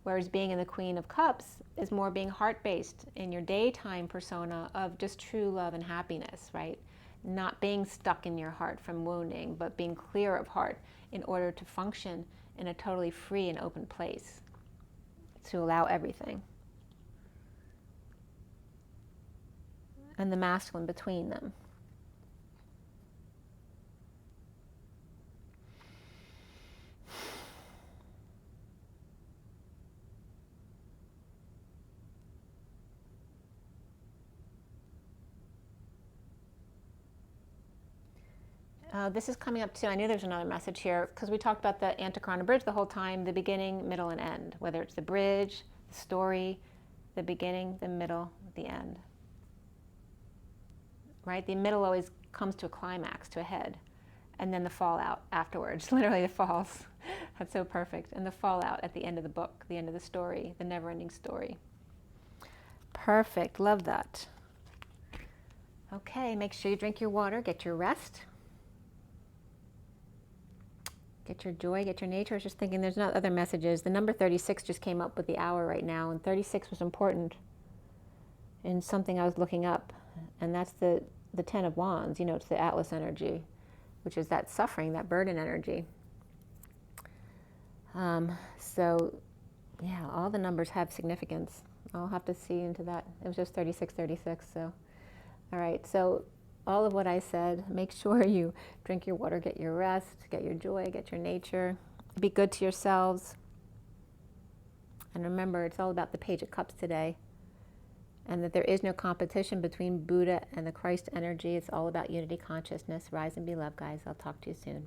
Whereas being in the Queen of Cups is more being heart-based in your daytime persona of just true love and happiness, right? Not being stuck in your heart from wounding, but being clear of heart in order to function in a totally free and open place, to allow everything. And the masculine between them. This is coming up too. I knew there's another message here because we talked about the Antahkarana bridge the whole time, the beginning, middle, and end. Whether it's the bridge, the story, the beginning, the middle, the end. Right? The middle always comes to a climax, to a head. And then the fallout afterwards, literally the falls. That's so perfect. And the fallout at the end of the book, the end of the story, the never-ending story. Perfect. Love that. Okay, make sure you drink your water, get your rest. Get your joy, get your nature. I was just thinking there's not other messages. The number 36 just came up with the hour right now, and 36 was important in something I was looking up, and that's the 10 of Wands. You know, it's the Atlas energy, which is that suffering, that burden energy. So, yeah, all the numbers have significance. I'll have to see into that. It was just 36, 36, so. All right, so all of what I said, make sure you drink your water, get your rest, get your joy, get your nature. Be good to yourselves. And remember, it's all about the Page of Cups today. And that there is no competition between Buddha and the Christ energy. It's all about unity consciousness. Rise and be loved, guys. I'll talk to you soon.